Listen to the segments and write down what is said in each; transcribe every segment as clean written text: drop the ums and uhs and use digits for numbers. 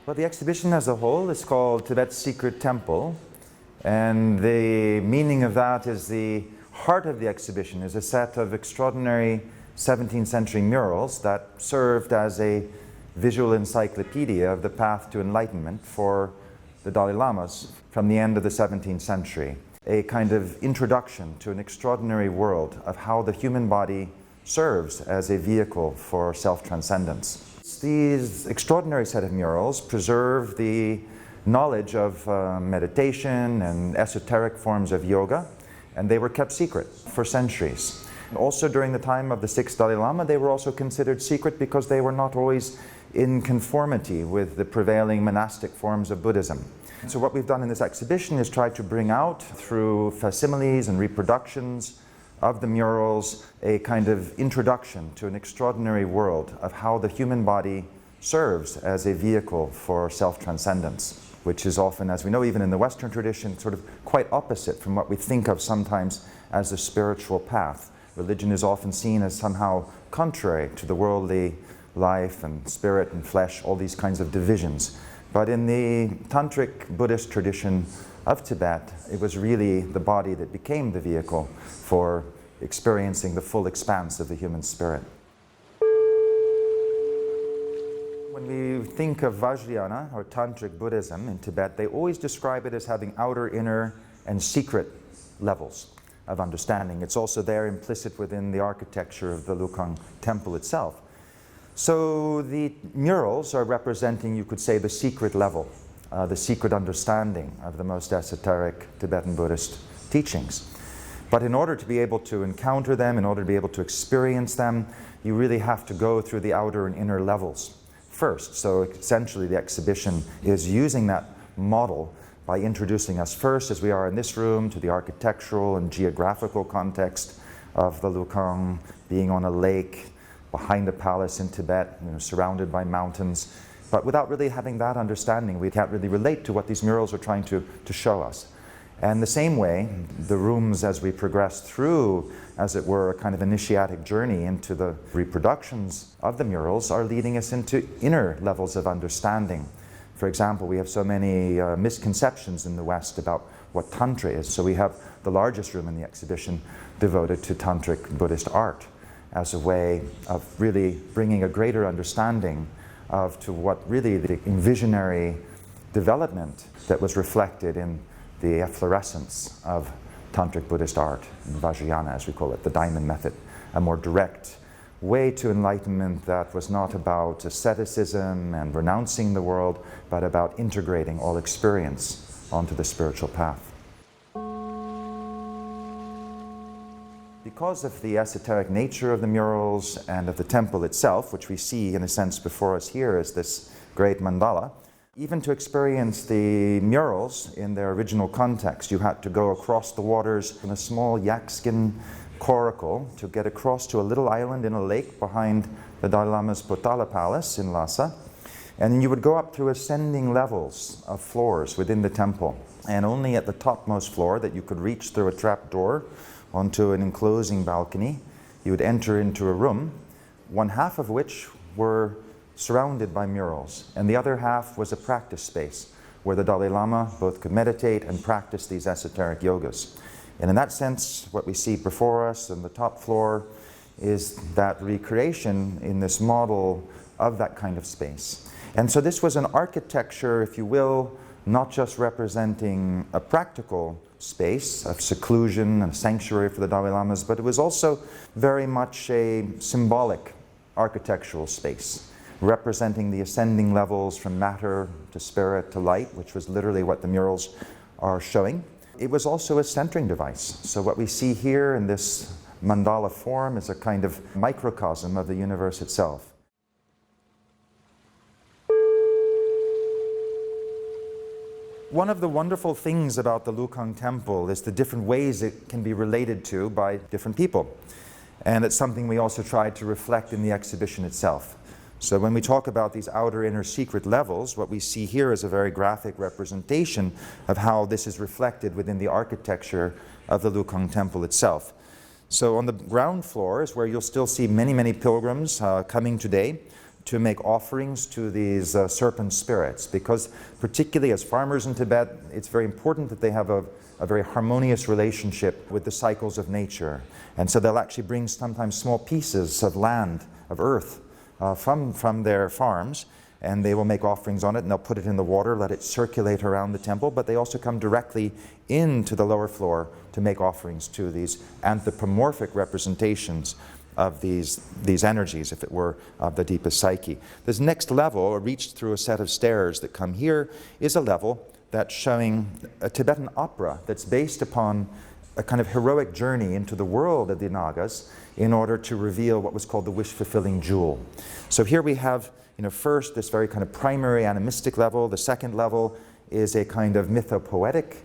Well, the exhibition as a whole is called Tibet's Secret Temple, and the meaning of that is the heart of the exhibition is a set of extraordinary 17th century murals that served as a visual encyclopedia of the path to enlightenment for the Dalai Lamas from the end of the 17th century. A kind of introduction to an extraordinary world of how the human body serves as a vehicle for self-transcendence. These extraordinary set of murals preserve the knowledge of meditation and esoteric forms of yoga, and they were kept secret for centuries. Also during the time of the 6th Dalai Lama, they were also considered secret because they were not always in conformity with the prevailing monastic forms of Buddhism. So what we've done in this exhibition is try to bring out, through facsimiles and reproductions of the murals, a kind of introduction to an extraordinary world of how the human body serves as a vehicle for self-transcendence, which is often, as we know, even in the Western tradition, sort of quite opposite from what we think of sometimes as the spiritual path. Religion is often seen as somehow contrary to the worldly life and spirit and flesh, all these kinds of divisions. But in the Tantric Buddhist tradition of Tibet, it was really the body that became the vehicle for experiencing the full expanse of the human spirit. When we think of Vajrayana, or Tantric Buddhism in Tibet, they always describe it as having outer, inner, and secret levels of understanding. It's also there implicit within the architecture of the Wellcome temple itself. So the murals are representing, you could say, the secret level, the secret understanding of the most esoteric Tibetan Buddhist teachings. But in order to be able to encounter them, in order to be able to experience them, you really have to go through the outer and inner levels first. So essentially the exhibition is using that model by introducing us first, as we are in this room, to the architectural and geographical context of the Wellcome, being on a lake, behind a palace in Tibet, surrounded by mountains. But without really having that understanding, we can't really relate to what these murals are trying to show us. And the same way, the rooms, as we progress through, as it were, a kind of initiatic journey into the reproductions of the murals, are leading us into inner levels of understanding. For example, we have so many misconceptions in the West about what Tantra is. So we have the largest room in the exhibition devoted to Tantric Buddhist art as a way of really bringing a greater understanding to what really the visionary development that was reflected in the efflorescence of Tantric Buddhist art, Vajrayana as we call it, the diamond method, a more direct way to enlightenment that was not about asceticism and renouncing the world, but about integrating all experience onto the spiritual path. Because of the esoteric nature of the murals and of the temple itself, which we see in a sense before us here as this great mandala, even to experience the murals in their original context, you had to go across the waters in a small yak skin coracle to get across to a little island in a lake behind the Dalai Lama's Potala Palace in Lhasa. And then you would go up through ascending levels of floors within the temple. And only at the topmost floor that you could reach through a trap door onto an enclosing balcony, you would enter into a room, one half of which were surrounded by murals, and the other half was a practice space where the Dalai Lama both could meditate and practice these esoteric yogas. And in that sense, what we see before us on the top floor is that recreation in this model of that kind of space. And so this was an architecture, if you will, not just representing a practical space of seclusion and sanctuary for the Dalai Lamas, but it was also very much a symbolic architectural space, representing the ascending levels from matter to spirit to light, which was literally what the murals are showing. It was also a centering device. So what we see here in this mandala form is a kind of microcosm of the universe itself. One of the wonderful things about the Wellcome temple is the different ways it can be related to by different people. And it's something we also tried to reflect in the exhibition itself. So when we talk about these outer, inner, secret levels, what we see here is a very graphic representation of how this is reflected within the architecture of the Wellcome temple itself. So on the ground floor is where you'll still see many, many pilgrims coming today to make offerings to these serpent spirits, because particularly as farmers in Tibet, it's very important that they have a very harmonious relationship with the cycles of nature. And so they'll actually bring sometimes small pieces of land, of earth, from their farms, and they will make offerings on it, and they'll put it in the water, let it circulate around the temple, but they also come directly into the lower floor to make offerings to these anthropomorphic representations of these energies, if it were, of the deepest psyche. This next level, reached through a set of stairs that come here, is a level that's showing a Tibetan opera that's based upon a kind of heroic journey into the world of the Nagas in order to reveal what was called the wish-fulfilling jewel. So here we have, first this very kind of primary animistic level. The second level is a kind of mythopoetic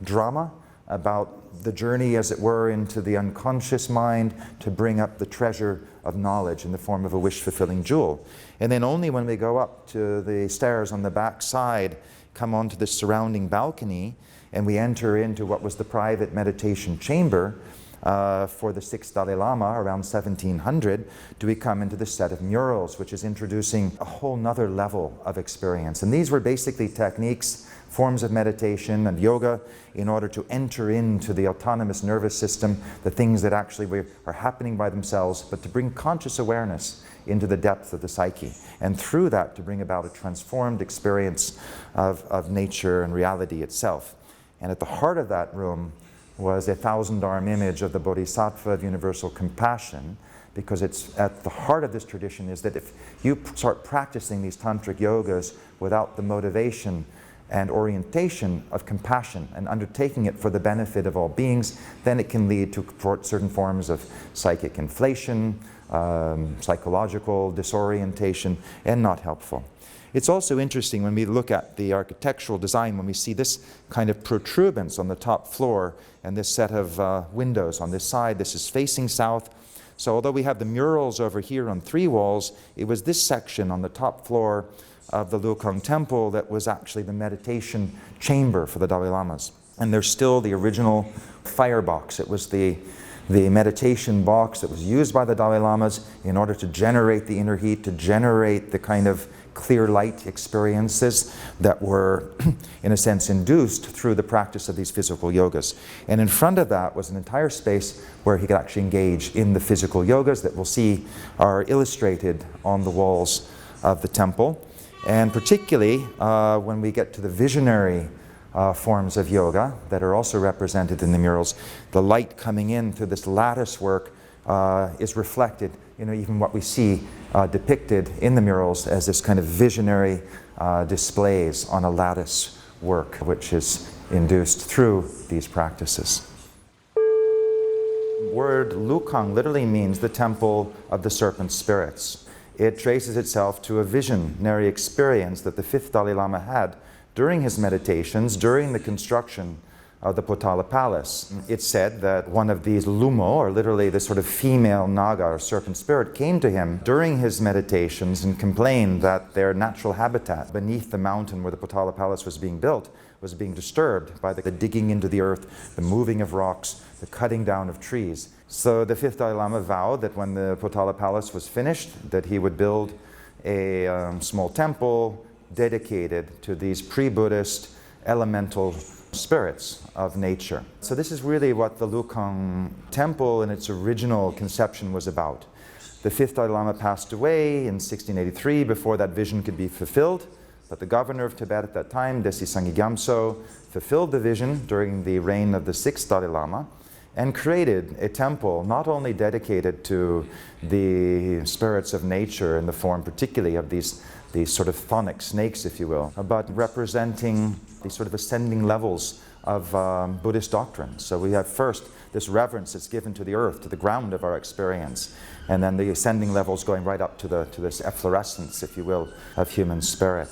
drama about the journey, as it were, into the unconscious mind to bring up the treasure of knowledge in the form of a wish-fulfilling jewel. And then only when we go up to the stairs on the back side, come onto the surrounding balcony, and we enter into what was the private meditation chamber for the 6th Dalai Lama around 1700, do we come into the set of murals, which is introducing a whole nother level of experience. And these were basically techniques, forms of meditation and yoga in order to enter into the autonomous nervous system, the things that actually are happening by themselves, but to bring conscious awareness into the depth of the psyche, and through that to bring about a transformed experience of nature and reality itself. And at the heart of that room was a 1,000-arm image of the Bodhisattva of universal compassion, because it's at the heart of this tradition is that if you start practicing these tantric yogas without the motivation and orientation of compassion and undertaking it for the benefit of all beings, then it can lead to certain forms of psychic inflation, psychological disorientation, and not helpful. It's also interesting when we look at the architectural design, when we see this kind of protuberance on the top floor and this set of windows on this side. This is facing south. So although we have the murals over here on 3 walls, it was this section on the top floor of the Wellcome temple that was actually the meditation chamber for the Dalai Lamas. And there's still the original firebox. It was the meditation box that was used by the Dalai Lamas in order to generate the inner heat, to generate the kind of clear light experiences that were, in a sense, induced through the practice of these physical yogas. And in front of that was an entire space where he could actually engage in the physical yogas that we'll see are illustrated on the walls of the temple. And particularly when we get to the visionary forms of yoga that are also represented in the murals, the light coming in through this lattice work is reflected, even what we see depicted in the murals as this kind of visionary displays on a lattice work, which is induced through these practices. The word Lukang literally means the temple of the serpent spirits. It traces itself to a visionary experience that the 5th Dalai Lama had during his meditations, during the construction of the Potala Palace. It's said that one of these Lumo, or literally this sort of female Naga or serpent spirit, came to him during his meditations and complained that their natural habitat beneath the mountain where the Potala Palace was being built was being disturbed by the digging into the earth, the moving of rocks, the cutting down of trees. So the 5th Dalai Lama vowed that when the Potala Palace was finished, that he would build a small temple dedicated to these pre-Buddhist elemental spirits of nature. So this is really what the Lukang temple in its original conception was about. The 5th Dalai Lama passed away in 1683 before that vision could be fulfilled, but the governor of Tibet at that time, Desi Sangye Gyamtso, fulfilled the vision during the reign of the 6th Dalai Lama and created a temple not only dedicated to the spirits of nature in the form particularly of these sort of phonic snakes, if you will, but representing these sort of ascending levels of Buddhist doctrine. So we have first this reverence that's given to the earth, to the ground of our experience, and then the ascending levels going right up to this efflorescence, if you will, of human spirit.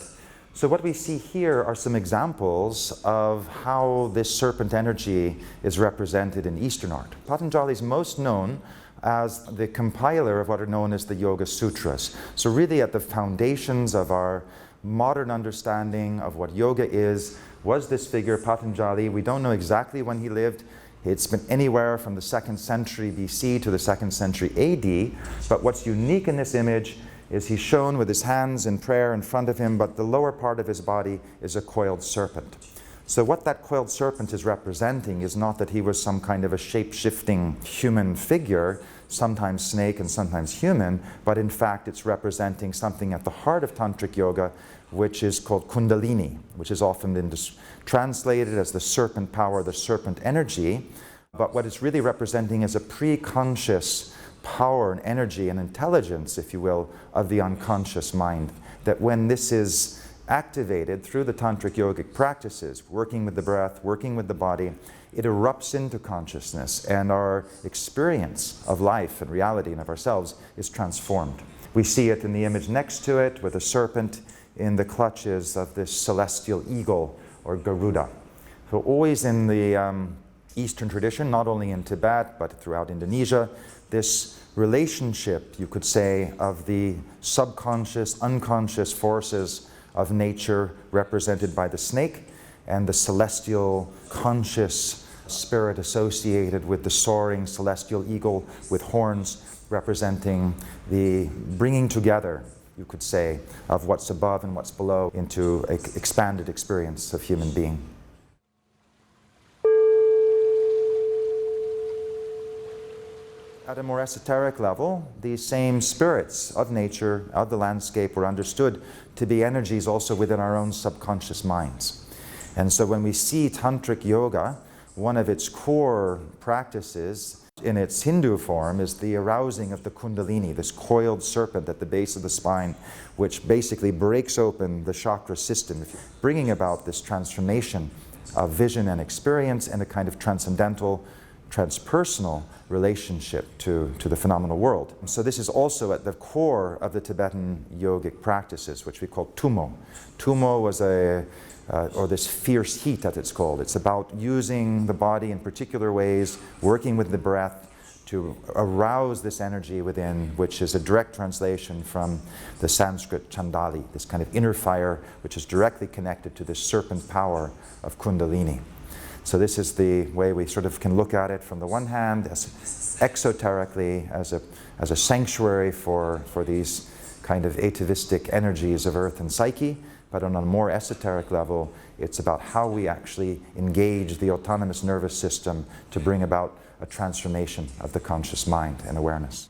So what we see here are some examples of how this serpent energy is represented in Eastern art. Patanjali is most known as the compiler of what are known as the Yoga Sutras. So really at the foundations of our modern understanding of what yoga is was this figure, Patanjali. We don't know exactly when he lived. It's been anywhere from the 2nd century BC to the 2nd century AD. But what's unique in this image is he's shown with his hands in prayer in front of him, but the lower part of his body is a coiled serpent. So what that coiled serpent is representing is not that he was some kind of a shape-shifting human figure, sometimes snake and sometimes human, but in fact it's representing something at the heart of Tantric Yoga, which is called Kundalini, which has often been translated as the serpent power, the serpent energy. But what it's really representing is a pre-conscious power and energy and intelligence, if you will, of the unconscious mind. That when this is activated through the Tantric yogic practices, working with the breath, working with the body, it erupts into consciousness, and our experience of life and reality and of ourselves is transformed. We see it in the image next to it with a serpent in the clutches of this celestial eagle or Garuda. So always in the Eastern tradition, not only in Tibet but throughout Indonesia, this relationship, you could say, of the subconscious, unconscious forces of nature represented by the snake and the celestial conscious spirit associated with the soaring celestial eagle with horns, representing the bringing together, you could say, of what's above and what's below into an expanded experience of human being. At a more esoteric level, these same spirits of nature, of the landscape, were understood to be energies also within our own subconscious minds. And so when we see Tantric Yoga, one of its core practices in its Hindu form is the arousing of the Kundalini, this coiled serpent at the base of the spine, which basically breaks open the chakra system, bringing about this transformation of vision and experience and a kind of transcendental, transpersonal relationship to the phenomenal world. So this is also at the core of the Tibetan yogic practices, which we call Tummo. Tummo was or this fierce heat, as it's called. It's about using the body in particular ways, working with the breath to arouse this energy within, which is a direct translation from the Sanskrit Chandali, this kind of inner fire, which is directly connected to this serpent power of Kundalini. So this is the way we sort of can look at it from the one hand, as exoterically, as a sanctuary for these kind of atavistic energies of earth and psyche, but on a more esoteric level, it's about how we actually engage the autonomous nervous system to bring about a transformation of the conscious mind and awareness.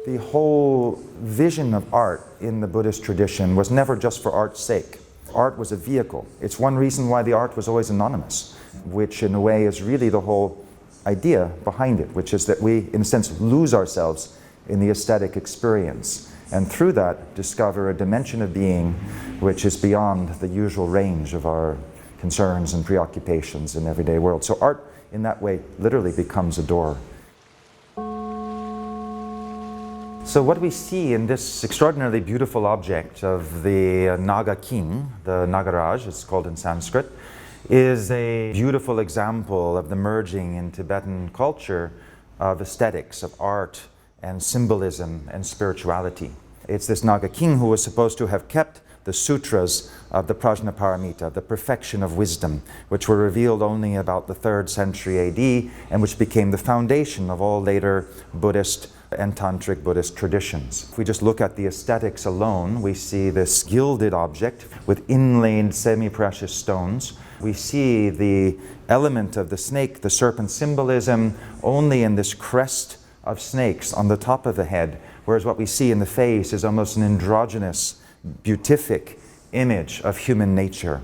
The whole vision of art in the Buddhist tradition was never just for art's sake. Art was a vehicle. It's one reason why the art was always anonymous, which in a way is really the whole idea behind it, which is that we, in a sense, lose ourselves in the aesthetic experience, and through that discover a dimension of being which is beyond the usual range of our concerns and preoccupations in everyday world. So art, in that way, literally becomes a door. So what we see in this extraordinarily beautiful object of the Naga king, the Nagaraj, it's called in Sanskrit, is a beautiful example of the merging in Tibetan culture of aesthetics, of art and symbolism and spirituality. It's this Naga king who was supposed to have kept the sutras of the Prajnaparamita, the perfection of wisdom, which were revealed only about the 3rd century AD and which became the foundation of all later Buddhist and Tantric Buddhist traditions. If we just look at the aesthetics alone, we see this gilded object with inlaid semi-precious stones. We see the element of the snake, the serpent symbolism, only in this crest of snakes on the top of the head, whereas what we see in the face is almost an androgynous, beatific image of human nature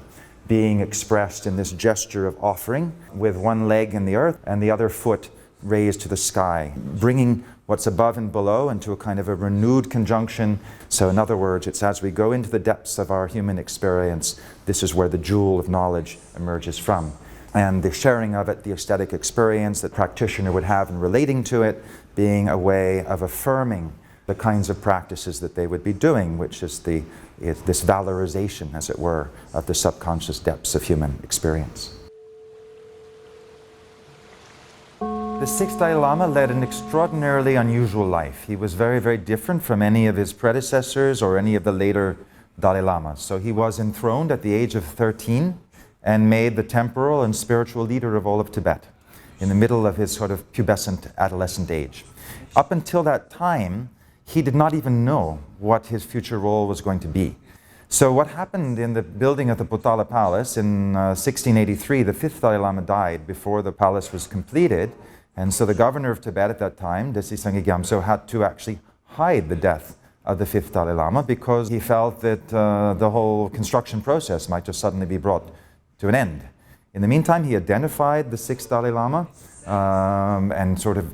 being expressed in this gesture of offering, with one leg in the earth and the other foot raised to the sky, bringing what's above and below into a kind of a renewed conjunction. So in other words, it's as we go into the depths of our human experience, this is where the jewel of knowledge emerges from. And the sharing of it, the aesthetic experience that practitioner would have in relating to it, being a way of affirming the kinds of practices that they would be doing, which is this valorization, as it were, of the subconscious depths of human experience. The 6th Dalai Lama led an extraordinarily unusual life. He was very, very different from any of his predecessors or any of the later Dalai Lamas. So he was enthroned at the age of 13 and made the temporal and spiritual leader of all of Tibet in the middle of his sort of pubescent adolescent age. Up until that time, he did not even know what his future role was going to be. So what happened in the building of the Potala Palace in 1683, the fifth Dalai Lama died before the palace was completed, and so the governor of Tibet at that time, Desi Sangye Gyamtso, had to actually hide the death of the fifth Dalai Lama because he felt that the whole construction process might just suddenly be brought to an end. In the meantime, he identified the sixth Dalai Lama and sort of,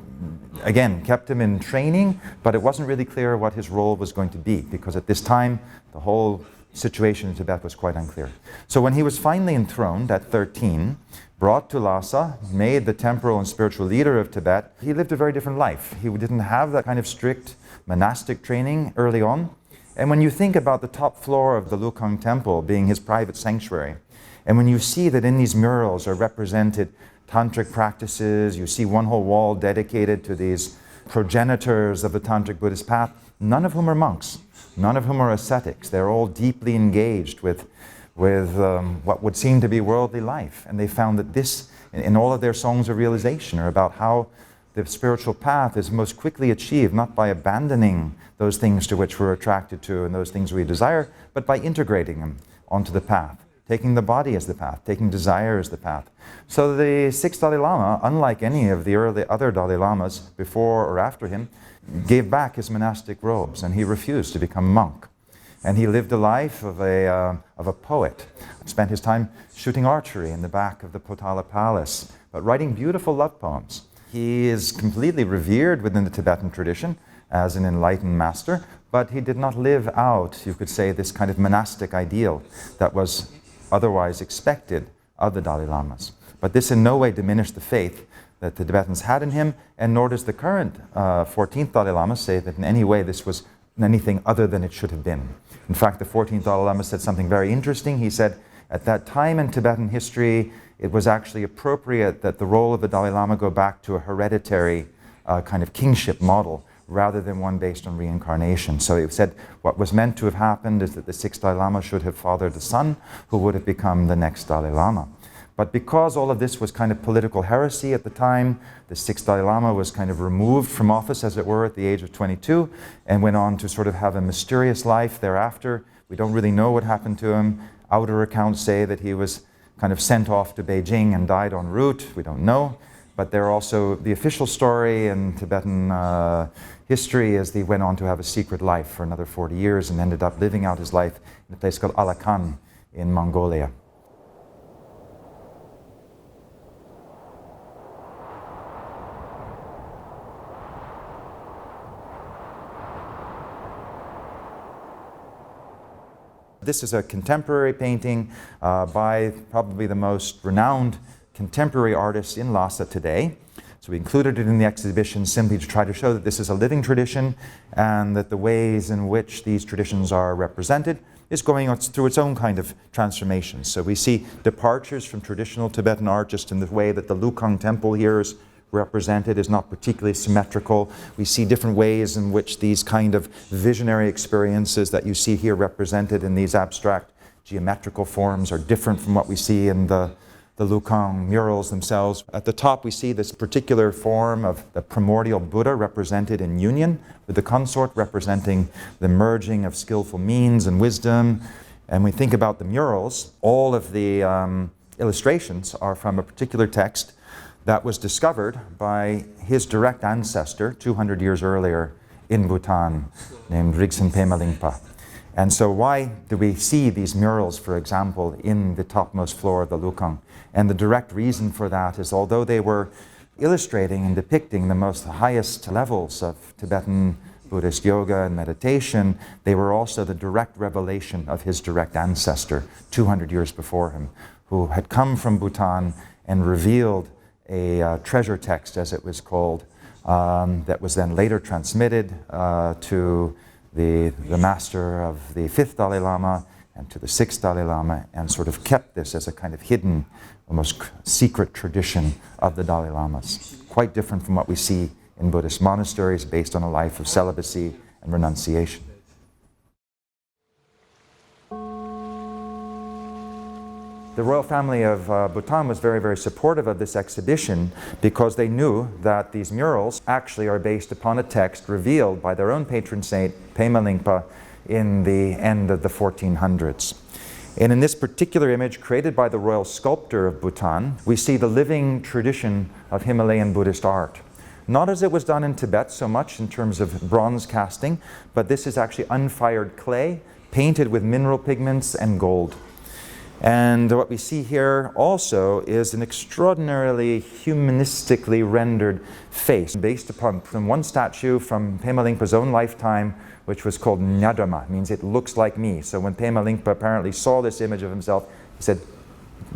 again, kept him in training, but it wasn't really clear what his role was going to be because at this time, the whole situation in Tibet was quite unclear. So when he was finally enthroned at 13, brought to Lhasa, made the temporal and spiritual leader of Tibet, he lived a very different life. He didn't have that kind of strict monastic training early on. And when you think about the top floor of the Wellcome temple being his private sanctuary, and when you see that in these murals are represented tantric practices, you see one whole wall dedicated to these progenitors of the tantric Buddhist path, none of whom are monks, none of whom are ascetics. They're all deeply engaged with what would seem to be worldly life. And they found that this, in all of their songs of realization, are about how the spiritual path is most quickly achieved, not by abandoning those things to which we're attracted to and those things we desire, but by integrating them onto the path, taking the body as the path, taking desire as the path. So the sixth Dalai Lama, unlike any of the other Dalai Lamas before or after him, gave back his monastic robes and he refused to become a monk. And he lived a life of a poet. Spent his time shooting archery in the back of the Potala Palace, but writing beautiful love poems. He is completely revered within the Tibetan tradition as an enlightened master, but he did not live out, you could say, this kind of monastic ideal that was otherwise expected of the Dalai Lamas. But this in no way diminished the faith that the Tibetans had in him, and nor does the current 14th Dalai Lama say that in any way this was anything other than it should have been. In fact, the 14th Dalai Lama said something very interesting. He said, at that time in Tibetan history, it was actually appropriate that the role of the Dalai Lama go back to a hereditary kind of kingship model rather than one based on reincarnation. So he said what was meant to have happened is that the sixth Dalai Lama should have fathered the son who would have become the next Dalai Lama. But because all of this was kind of political heresy at the time, the sixth Dalai Lama was kind of removed from office, as it were, at the age of 22 and went on to sort of have a mysterious life thereafter. We don't really know what happened to him. Outer accounts say that he was kind of sent off to Beijing and died en route. We don't know. But there are also the official story in Tibetan history is that he went on to have a secret life for another 40 years and ended up living out his life in a place called Alakan in Mongolia. This is a contemporary painting by probably the most renowned contemporary artists in Lhasa today. So we included it in the exhibition simply to try to show that this is a living tradition and that the ways in which these traditions are represented is going through its own kind of transformation. So we see departures from traditional Tibetan art just in the way that the Wellcome temple here is represented is not particularly symmetrical. We see different ways in which these kind of visionary experiences that you see here represented in these abstract geometrical forms are different from what we see in the Wellcome murals themselves. At the top we see this particular form of the primordial Buddha represented in union with the consort, representing the merging of skillful means and wisdom. And we think about the murals, all of the illustrations are from a particular text that was discovered by his direct ancestor 200 years earlier in Bhutan, named Rigsen Pema Lingpa. And so why do we see these murals, for example, in the topmost floor of the Wellcome? And the direct reason for that is although they were illustrating and depicting the most highest levels of Tibetan Buddhist yoga and meditation, they were also the direct revelation of his direct ancestor 200 years before him, who had come from Bhutan and revealed a treasure text, as it was called, that was then later transmitted to the master of the fifth Dalai Lama and to the sixth Dalai Lama, and sort of kept this as a kind of hidden, almost secret tradition of the Dalai Lamas. Quite different from what we see in Buddhist monasteries based on a life of celibacy and renunciation. The royal family of Bhutan was very, very supportive of this exhibition because they knew that these murals actually are based upon a text revealed by their own patron saint, Pema Lingpa, in the end of the 1400s. And in this particular image, created by the royal sculptor of Bhutan, we see the living tradition of Himalayan Buddhist art. Not as it was done in Tibet so much in terms of bronze casting, but this is actually unfired clay, painted with mineral pigments and gold. And what we see here also is an extraordinarily humanistically rendered face based upon from one statue from Pema Lingpa's own lifetime, which was called Nyadama, means it looks like me. So when Pema Lingpa apparently saw this image of himself, he said,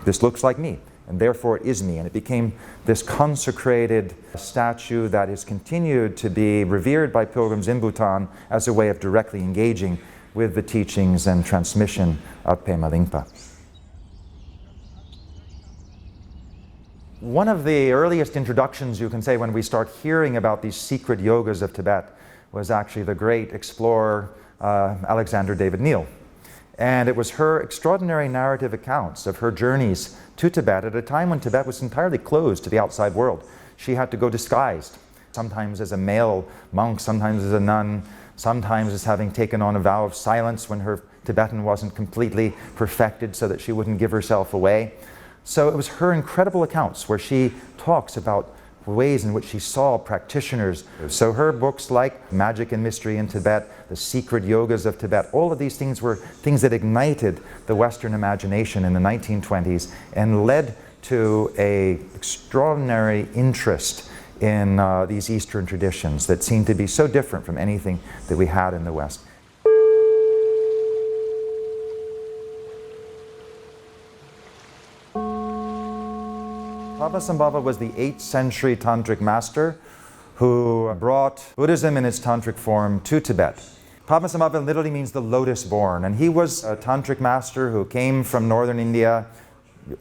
this looks like me, and therefore it is me. And it became this consecrated statue that is continued to be revered by pilgrims in Bhutan as a way of directly engaging with the teachings and transmission of Pema Lingpa. One of the earliest introductions, you can say, when we start hearing about these secret yogas of Tibet was actually the great explorer Alexander David Neal. And it was her extraordinary narrative accounts of her journeys to Tibet at a time when Tibet was entirely closed to the outside world. She had to go disguised, sometimes as a male monk, sometimes as a nun, sometimes as having taken on a vow of silence when her Tibetan wasn't completely perfected so that she wouldn't give herself away. So it was her incredible accounts where she talks about ways in which she saw practitioners. So her books like Magic and Mystery in Tibet, The Secret Yogas of Tibet, all of these things were things that ignited the Western imagination in the 1920s and led to an extraordinary interest in these Eastern traditions that seemed to be so different from anything that we had in the West. Padmasambhava was the 8th century tantric master who brought Buddhism in its tantric form to Tibet. Padmasambhava literally means the lotus born, and he was a tantric master who came from northern India,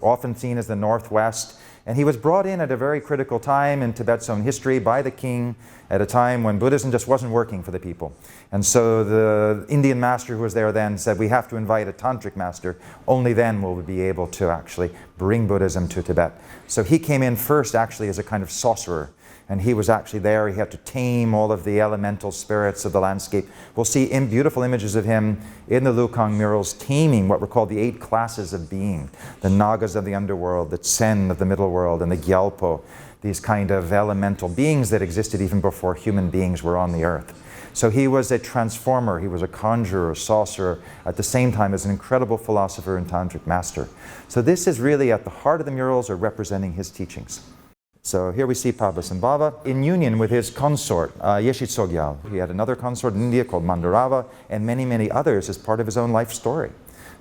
often seen as the northwest, and he was brought in at a very critical time in Tibet's own history by the king at a time when Buddhism just wasn't working for the people. And so the Indian master who was there then said, we have to invite a tantric master, only then will we be able to actually bring Buddhism to Tibet. So he came in first actually as a kind of sorcerer, and he was actually there. He had to tame all of the elemental spirits of the landscape. We'll see beautiful images of him in the Lukang murals taming what were called the 8 classes of being, the Nagas of the underworld, the Tsen of the middle world, and the Gyalpo, these kind of elemental beings that existed even before human beings were on the earth. So he was a transformer, he was a conjurer, a sorcerer, at the same time as an incredible philosopher and tantric master. So this is really at the heart of the murals, are representing his teachings. So here we see Padmasambhava in union with his consort, Yeshit Sogyal. He had another consort in India called Mandarava, and many, many others as part of his own life story.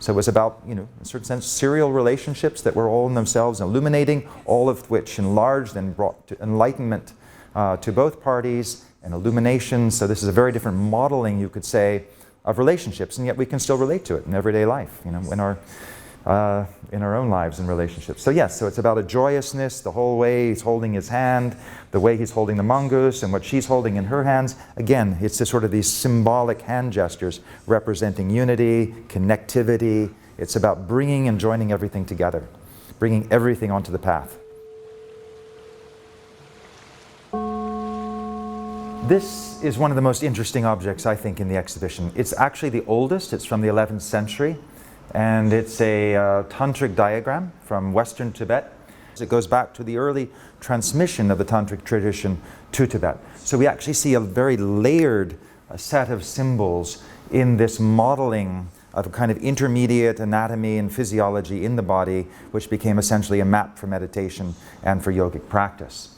So it was about, in a certain sense, serial relationships that were all in themselves illuminating, all of which enlarged and brought to enlightenment to both parties and illumination. So this is a very different modeling, you could say, of relationships, and yet we can still relate to it in everyday life, in our own lives and relationships. So yes, so it's about a joyousness, the whole way he's holding his hand, the way he's holding the mongoose, and what she's holding in her hands. Again, it's just sort of these symbolic hand gestures representing unity, connectivity. It's about bringing and joining everything together, bringing everything onto the path. This is one of the most interesting objects, I think, in the exhibition. It's actually the oldest. It's from the 11th century. And it's a tantric diagram from Western Tibet. It goes back to the early transmission of the tantric tradition to Tibet. So we actually see a very layered set of symbols in this modeling of a kind of intermediate anatomy and physiology in the body, which became essentially a map for meditation and for yogic practice.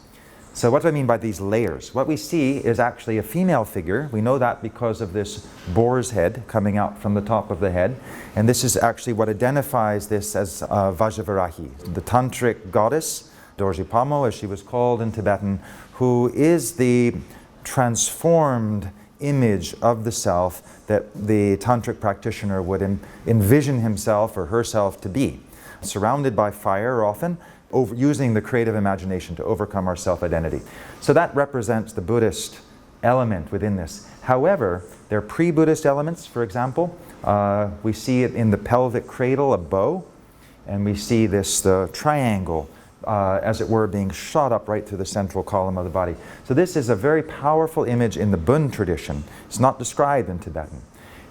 So what do I mean by these layers? What we see is actually a female figure. We know that because of this boar's head coming out from the top of the head. And this is actually what identifies this as Vajravarahi, the tantric goddess, Dorje Pamo, as she was called in Tibetan, who is the transformed image of the self that the tantric practitioner would envision himself or herself to be. Surrounded by fire often, using the creative imagination to overcome our self-identity. So that represents the Buddhist element within this. However, there are pre-Buddhist elements, for example. We see it in the pelvic cradle, a bow, and we see this the triangle, as it were, being shot up right through the central column of the body. So this is a very powerful image in the Bön tradition. It's not described in Tibetan.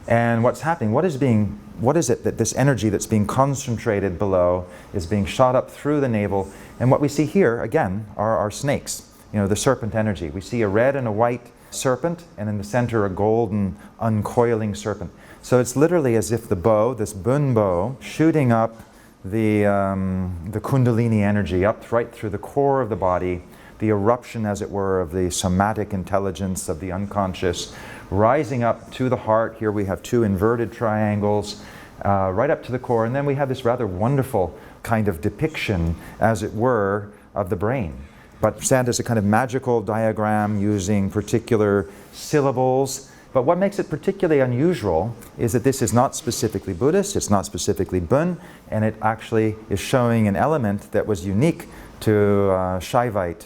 And what's happening, what is it that this energy that's being concentrated below is being shot up through the navel? And what we see here, again, are our snakes, the serpent energy. We see a red and a white serpent, and in the center a golden uncoiling serpent. So it's literally as if the bow, this Bön bow, shooting up the Kundalini energy up right through the core of the body, the eruption, as it were, of the somatic intelligence of the unconscious, rising up to the heart. Here we have two inverted triangles, right up to the core, and then we have this rather wonderful kind of depiction, as it were, of the brain. But sent as a kind of magical diagram using particular syllables. But what makes it particularly unusual is that this is not specifically Buddhist, it's not specifically Bön, and it actually is showing an element that was unique to Shaivite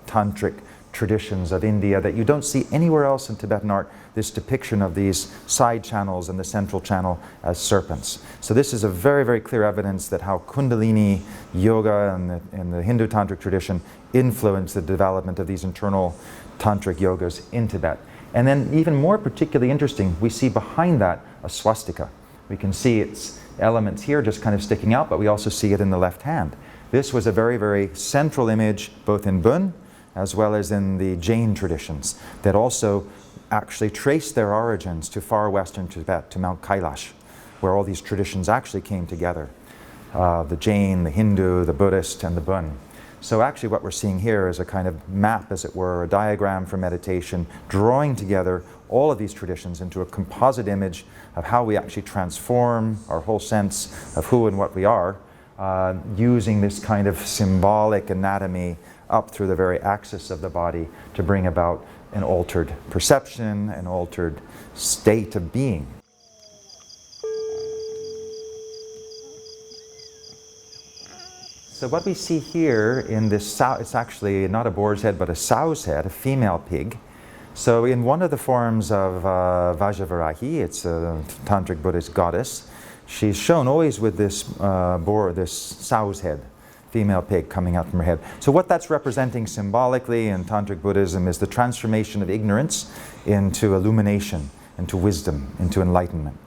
tantric traditions of India that you don't see anywhere else in Tibetan art, this depiction of these side channels and the central channel as serpents. So this is a very, very clear evidence that how Kundalini yoga and the Hindu tantric tradition influenced the development of these internal tantric yogas in Tibet. And then even more particularly interesting, we see behind that a swastika. We can see its elements here just kind of sticking out, but we also see it in the left hand. This was a very, very central image both in Bön as well as in the Jain traditions that also actually trace their origins to far western Tibet, to Mount Kailash, where all these traditions actually came together. The Jain, the Hindu, the Buddhist, and the Bön. So actually what we're seeing here is a kind of map, as it were, a diagram for meditation, drawing together all of these traditions into a composite image of how we actually transform our whole sense of who and what we are, using this kind of symbolic anatomy up through the very axis of the body to bring about an altered perception, an altered state of being. So what we see here in this sow, it's actually not a boar's head but a sow's head, a female pig. So in one of the forms of Vajravarahi, it's a tantric Buddhist goddess, she's shown always with this this sow's head, female pig coming out from her head. So what that's representing symbolically in tantric Buddhism is the transformation of ignorance into illumination, into wisdom, into enlightenment.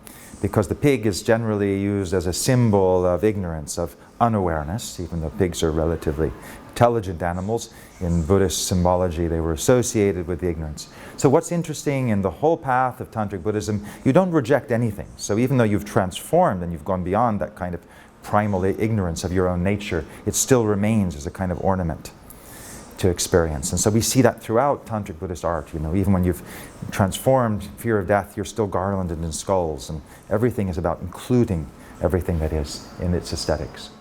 Because the pig is generally used as a symbol of ignorance, of unawareness, even though pigs are relatively intelligent animals. In Buddhist symbology, they were associated with the ignorance. So what's interesting in the whole path of tantric Buddhism, you don't reject anything. So even though you've transformed and you've gone beyond that kind of primal ignorance of your own nature, it still remains as a kind of ornament to experience. And so we see that throughout tantric Buddhist art. Even when you've transformed fear of death, you're still garlanded in skulls, and everything is about including everything that is in its aesthetics.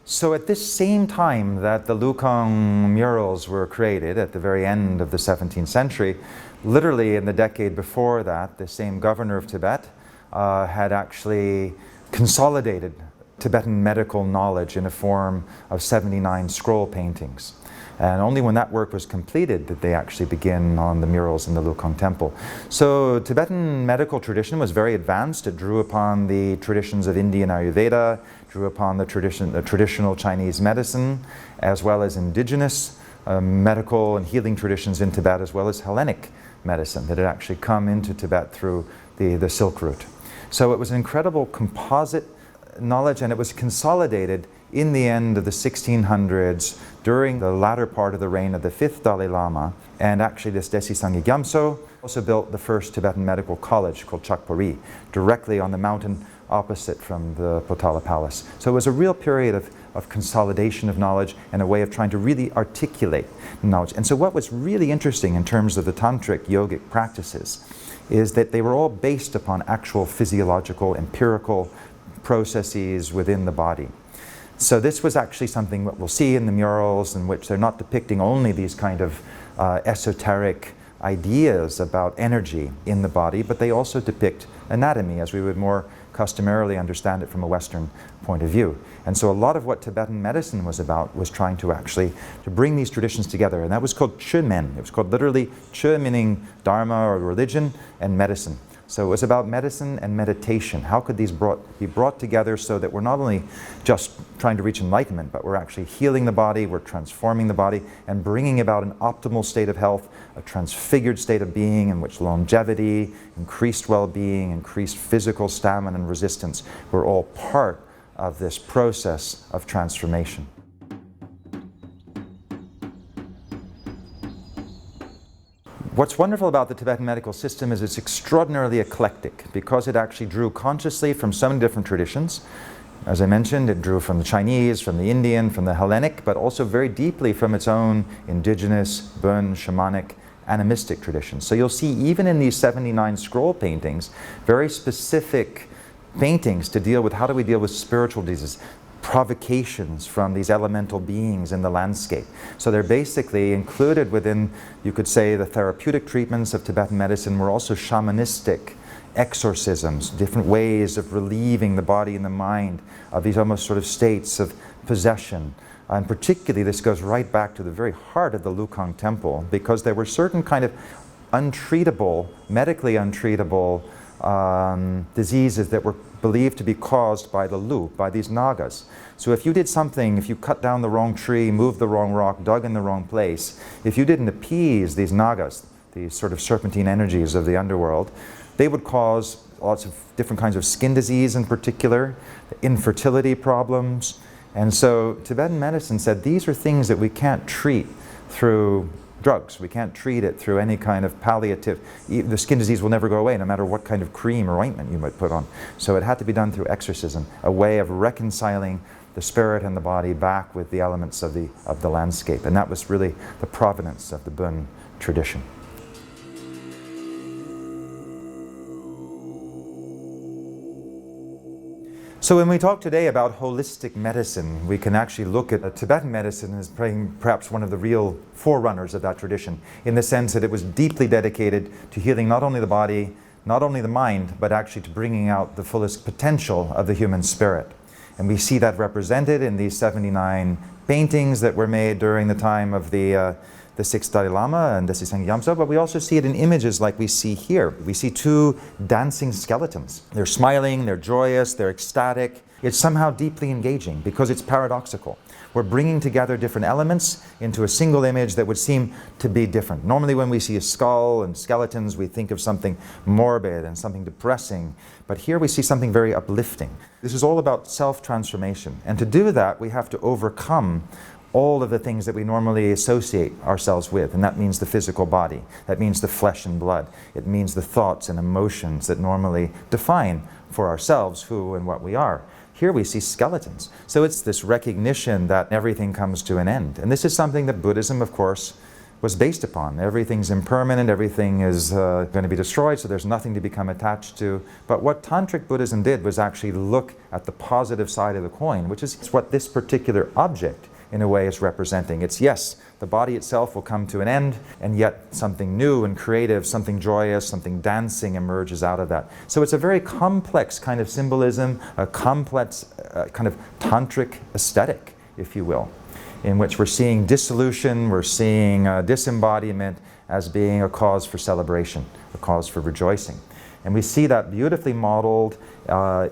So at this same time that the Wellcome murals were created at the very end of the 17th century, literally in the decade before that, the same governor of Tibet had actually consolidated Tibetan medical knowledge in a form of 79 scroll paintings. And only when that work was completed did they actually begin on the murals in the Wellcome temple. So Tibetan medical tradition was very advanced. It drew upon the traditions of Indian Ayurveda, drew upon the traditional Chinese medicine, as well as indigenous medical and healing traditions in Tibet, as well as Hellenic medicine that had actually come into Tibet through the Silk Route. So it was an incredible composite knowledge, and it was consolidated in the end of the 1600s during the latter part of the reign of the 5th Dalai Lama. And actually this Desi Sangye Gyamtso also built the first Tibetan medical college called Chakpori, directly on the mountain opposite from the Potala Palace. So it was a real period of consolidation of knowledge and a way of trying to really articulate knowledge. And so what was really interesting in terms of the tantric yogic practices is that they were all based upon actual physiological, empirical processes within the body. So this was actually something that we'll see in the murals, in which they're not depicting only these kind of esoteric ideas about energy in the body, but they also depict anatomy as we would more customarily understand it from a Western point of view. And so a lot of what Tibetan medicine was about was trying to actually to bring these traditions together, and that was called Chömen. It was called literally Chö, meaning Dharma or religion, and medicine. So it was about medicine and meditation. How could these be brought together so that we're not only just trying to reach enlightenment, but we're actually healing the body, we're transforming the body, and bringing about an optimal state of health, a transfigured state of being in which longevity, increased well-being, increased physical stamina and resistance were all part of this process of transformation. What's wonderful about the Tibetan medical system is it's extraordinarily eclectic because it actually drew consciously from so many different traditions. As I mentioned, it drew from the Chinese, from the Indian, from the Hellenic, but also very deeply from its own indigenous, Bön, shamanic, animistic traditions. So you'll see even in these 79 scroll paintings, very specific paintings to deal with how do we deal with spiritual diseases, provocations from these elemental beings in the landscape. So they're basically included within, you could say, the therapeutic treatments of Tibetan medicine were also shamanistic exorcisms, different ways of relieving the body and the mind of these almost sort of states of possession. And particularly this goes right back to the very heart of the Lukang temple, because there were certain kind of untreatable, medically untreatable diseases that were believed to be caused by the Lu, by these Nagas. So if you did something, if you cut down the wrong tree, moved the wrong rock, dug in the wrong place, if you didn't appease these Nagas, these sort of serpentine energies of the underworld, they would cause lots of different kinds of skin disease in particular, infertility problems. And so Tibetan medicine said these are things that we can't treat through drugs. We can't treat it through any kind of palliative. The skin disease will never go away no matter what kind of cream or ointment you might put on. So it had to be done through exorcism, a way of reconciling the spirit and the body back with the elements of the landscape. And that was really the provenance of the Bön tradition. So when we talk today about holistic medicine, we can actually look at Tibetan medicine as perhaps one of the real forerunners of that tradition, in the sense that it was deeply dedicated to healing not only the body, not only the mind, but actually to bringing out the fullest potential of the human spirit. And we see that represented in these 79 paintings that were made during the time of the 6th Dalai Lama and Desisang Gyamtso, but we also see it in images like we see here. We see two dancing skeletons. They're smiling, they're joyous, they're ecstatic. It's somehow deeply engaging because it's paradoxical. We're bringing together different elements into a single image that would seem to be different. Normally when we see a skull and skeletons, we think of something morbid and something depressing, but here we see something very uplifting. This is all about self-transformation, and to do that we have to overcome all of the things that we normally associate ourselves with, and that means the physical body, that means the flesh and blood, it means the thoughts and emotions that normally define for ourselves who and what we are. Here we see skeletons. So it's this recognition that everything comes to an end. And this is something that Buddhism, of course, was based upon. Everything's impermanent, everything is going to be destroyed, so there's nothing to become attached to. But what Tantric Buddhism did was actually look at the positive side of the coin, which is what this particular object in a way is representing. It's yes, the body itself will come to an end, and yet something new and creative, something joyous, something dancing emerges out of that. So it's a very complex kind of symbolism, a complex kind of tantric aesthetic, if you will, in which we're seeing dissolution, we're seeing disembodiment as being a cause for celebration, a cause for rejoicing. And we see that beautifully modeled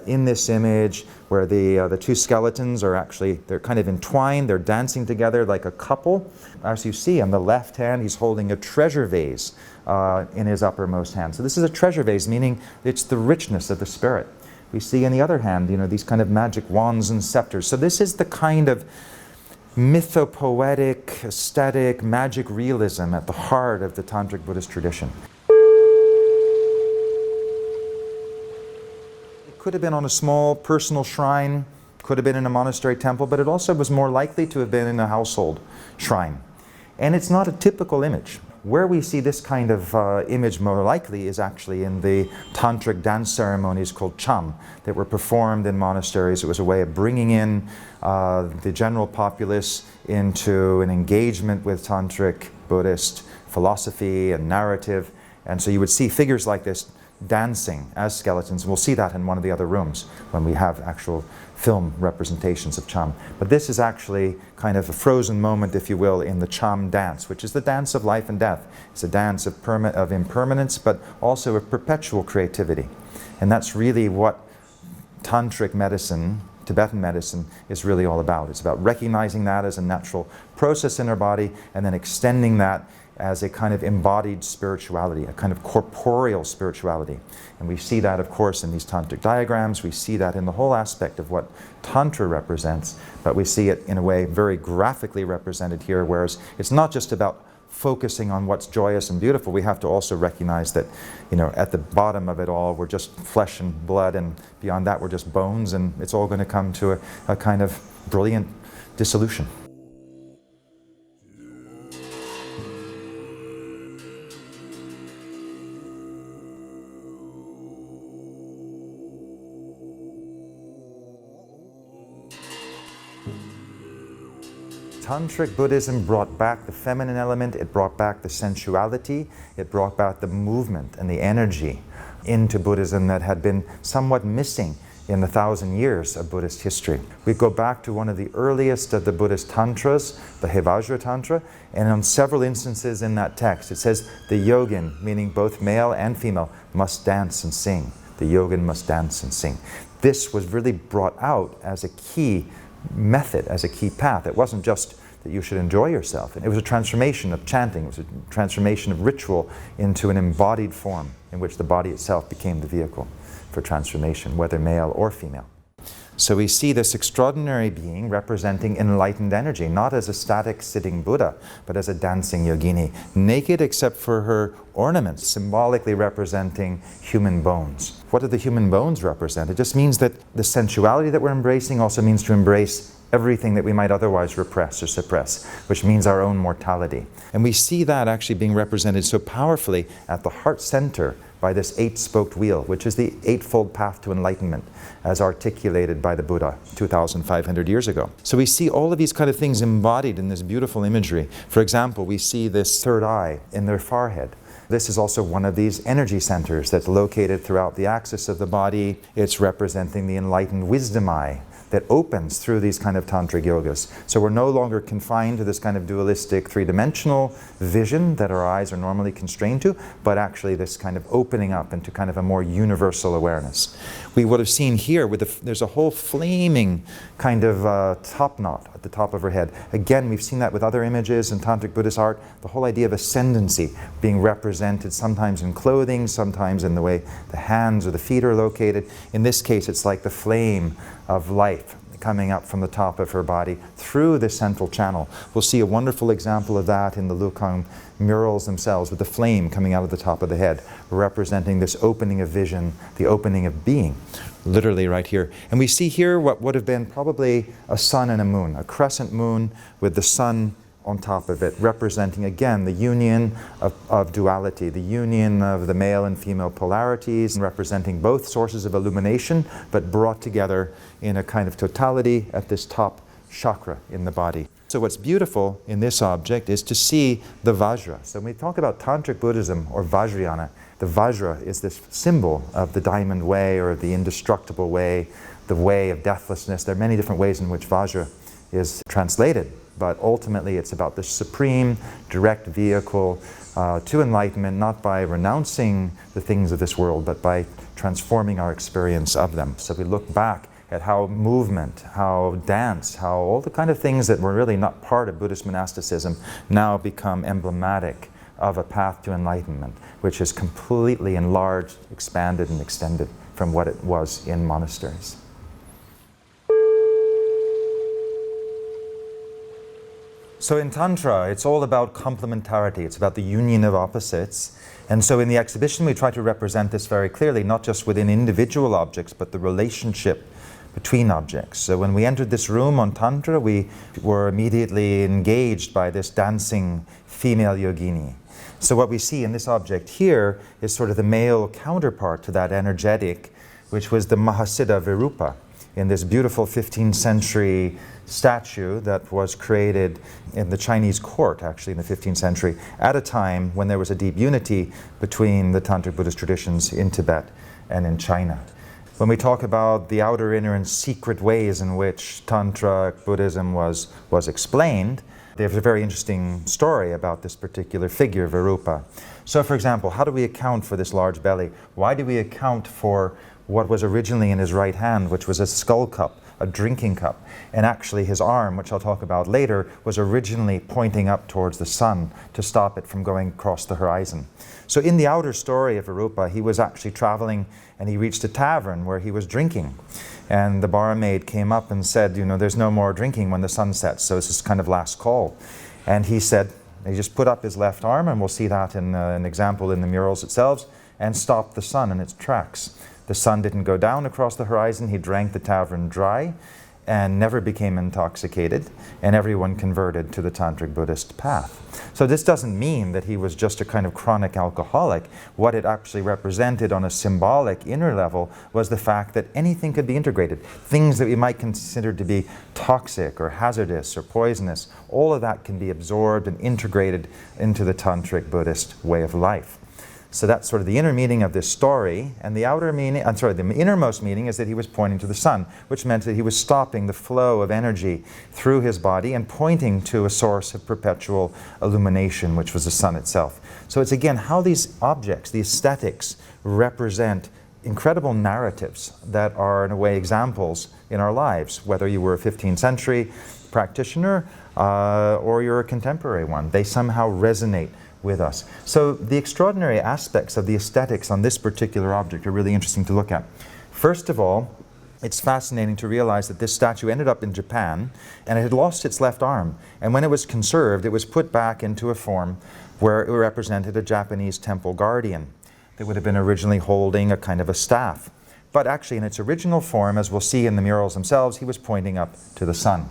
in this image where the two skeletons are actually, they're kind of entwined, they're dancing together like a couple. As you see on the left hand, he's holding a treasure vase in his uppermost hand. So this is a treasure vase, meaning it's the richness of the spirit. We see in the other hand, you know, these kind of magic wands and scepters. So this is the kind of mythopoetic, aesthetic, magic realism at the heart of the Tantric Buddhist tradition. Could have been on a small personal shrine, could have been in a monastery temple, but it also was more likely to have been in a household shrine. And it's not a typical image. Where we see this kind of image more likely is actually in the tantric dance ceremonies called cham that were performed in monasteries. It was a way of bringing in the general populace into an engagement with tantric Buddhist philosophy and narrative. And so you would see figures like this dancing as skeletons. We'll see that in one of the other rooms when we have actual film representations of Cham. But this is actually kind of a frozen moment, if you will, in the Cham dance, which is the dance of life and death. It's a dance of impermanence, but also of perpetual creativity. And that's really what tantric medicine, Tibetan medicine, is really all about. It's about recognizing that as a natural process in our body and then extending that as a kind of embodied spirituality, a kind of corporeal spirituality. And we see that, of course, in these tantric diagrams. We see that in the whole aspect of what Tantra represents, but we see it in a way very graphically represented here, whereas it's not just about focusing on what's joyous and beautiful. We have to also recognize that, at the bottom of it all, we're just flesh and blood, and beyond that, we're just bones, and it's all going to come to a kind of brilliant dissolution. Tantric Buddhism brought back the feminine element, it brought back the sensuality, it brought back the movement and the energy into Buddhism that had been somewhat missing in the 1,000 years of Buddhist history. We go back to one of the earliest of the Buddhist tantras, the Vajra Tantra, and on several instances in that text it says the yogin, meaning both male and female, must dance and sing. The yogin must dance and sing. This was really brought out as a key method, as a key path. It wasn't just that you should enjoy yourself. It was a transformation of chanting. It was a transformation of ritual into an embodied form in which the body itself became the vehicle for transformation, whether male or female. So we see this extraordinary being representing enlightened energy, not as a static sitting Buddha, but as a dancing yogini, naked except for her ornaments, symbolically representing human bones. What do the human bones represent? It just means that the sensuality that we're embracing also means to embrace everything that we might otherwise repress or suppress, which means our own mortality. And we see that actually being represented so powerfully at the heart center by this eight-spoked wheel, which is the eightfold path to enlightenment, as articulated by the Buddha 2,500 years ago. So we see all of these kind of things embodied in this beautiful imagery. For example, we see this third eye in their forehead. This is also one of these energy centers that's located throughout the axis of the body. It's representing the enlightened wisdom eye that opens through these kind of tantric yogas. So we're no longer confined to this kind of dualistic three-dimensional vision that our eyes are normally constrained to, but actually this kind of opening up into kind of a more universal awareness. We would have seen here, there's a whole flaming kind of top knot at the top of her head. Again, we've seen that with other images in Tantric Buddhist art, the whole idea of ascendancy being represented sometimes in clothing, sometimes in the way the hands or the feet are located. In this case, it's like the flame of life coming up from the top of her body through the central channel. We'll see a wonderful example of that in the Wellcome murals themselves, with the flame coming out of the top of the head, representing this opening of vision, the opening of being, literally right here. And we see here what would have been probably a sun and a moon, a crescent moon with the sun on top of it, representing again the union of duality, the union of the male and female polarities, and representing both sources of illumination, but brought together in a kind of totality at this top chakra in the body. So what's beautiful in this object is to see the Vajra. So when we talk about Tantric Buddhism or Vajrayana, the Vajra is this symbol of the diamond way or the indestructible way, the way of deathlessness. There are many different ways in which Vajra is translated, but ultimately it's about the supreme, direct vehicle to enlightenment, not by renouncing the things of this world, but by transforming our experience of them. So we look back at how movement, how dance, how all the kind of things that were really not part of Buddhist monasticism now become emblematic of a path to enlightenment, which is completely enlarged, expanded, and extended from what it was in monasteries. So in Tantra, it's all about complementarity. It's about the union of opposites. And so in the exhibition, we try to represent this very clearly, not just within individual objects, but the relationship between objects. So when we entered this room on Tantra, we were immediately engaged by this dancing female yogini. So what we see in this object here is sort of the male counterpart to that energetic, which was the Mahasiddha Virupa in this beautiful 15th century statue that was created in the Chinese court, actually, in the 15th century, at a time when there was a deep unity between the Tantric Buddhist traditions in Tibet and in China. When we talk about the outer, inner, and secret ways in which Tantric Buddhism was explained, there's a very interesting story about this particular figure, Virupa. So, for example, how do we account for this large belly? Why do we account for what was originally in his right hand, which was a skull cup, a drinking cup, and actually his arm, which I'll talk about later, was originally pointing up towards the sun to stop it from going across the horizon. So in the outer story of Virupa, he was actually traveling and he reached a tavern where he was drinking. And the barmaid came up and said, you know, there's no more drinking when the sun sets, so it's this kind of last call. And he said, he just put up his left arm, and we'll see that in an example in the murals itself, and stopped the sun in its tracks. The sun didn't go down across the horizon. He drank the tavern dry and never became intoxicated, and everyone converted to the Tantric Buddhist path. So this doesn't mean that he was just a kind of chronic alcoholic. What it actually represented on a symbolic inner level was the fact that anything could be integrated. Things that we might consider to be toxic or hazardous or poisonous, all of that can be absorbed and integrated into the Tantric Buddhist way of life. So that's sort of the inner meaning of this story, and the outer meaning, the innermost meaning is that he was pointing to the sun, which meant that he was stopping the flow of energy through his body and pointing to a source of perpetual illumination, which was the sun itself. So it's again how these objects, the aesthetics, represent incredible narratives that are in a way examples in our lives, whether you were a 15th century practitioner or you're a contemporary one. They somehow resonate with us. So the extraordinary aspects of the aesthetics on this particular object are really interesting to look at. First of all, it's fascinating to realize that this statue ended up in Japan and it had lost its left arm. And when it was conserved, it was put back into a form where it represented a Japanese temple guardian that would have been originally holding a kind of a staff. But actually in its original form, as we'll see in the murals themselves, he was pointing up to the sun.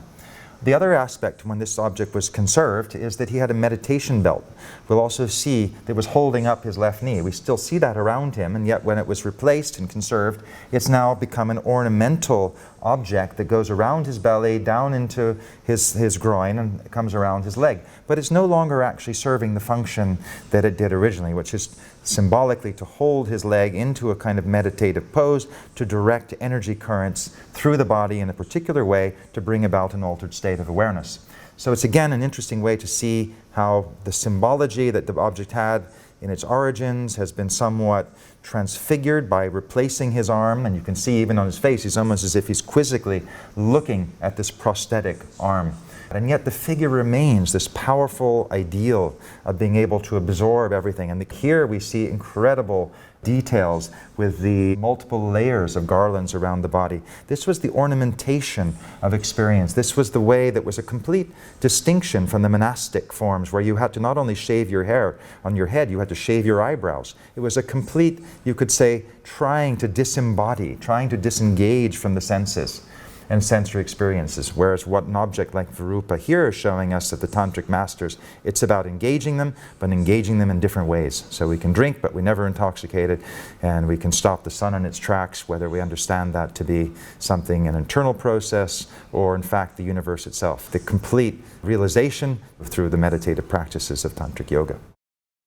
The other aspect when this object was conserved is that he had a meditation belt. We'll also see that it was holding up his left knee. We still see that around him, and yet when it was replaced and conserved, it's now become an ornamental object that goes around his belly, down into his groin, and it comes around his leg. But it's no longer actually serving the function that it did originally, which is symbolically to hold his leg into a kind of meditative pose to direct energy currents through the body in a particular way to bring about an altered state of awareness. So it's again an interesting way to see how the symbology that the object had in its origins has been somewhat transfigured by replacing his arm, and you can see even on his face he's almost as if he's quizzically looking at this prosthetic arm. And yet the figure remains this powerful ideal of being able to absorb everything. And here we see incredible details with the multiple layers of garlands around the body. This was the ornamentation of experience. This was the way that was a complete distinction from the monastic forms where you had to not only shave your hair on your head, you had to shave your eyebrows. It was a complete, you could say, trying to disembody, trying to disengage from the senses and sensory experiences, whereas what an object like Virupa here is showing us that the Tantric masters, it's about engaging them, but engaging them in different ways. So we can drink, but we're never intoxicated, and we can stop the sun in its tracks, whether we understand that to be something, an internal process, or in fact the universe itself. The complete realization through the meditative practices of Tantric yoga.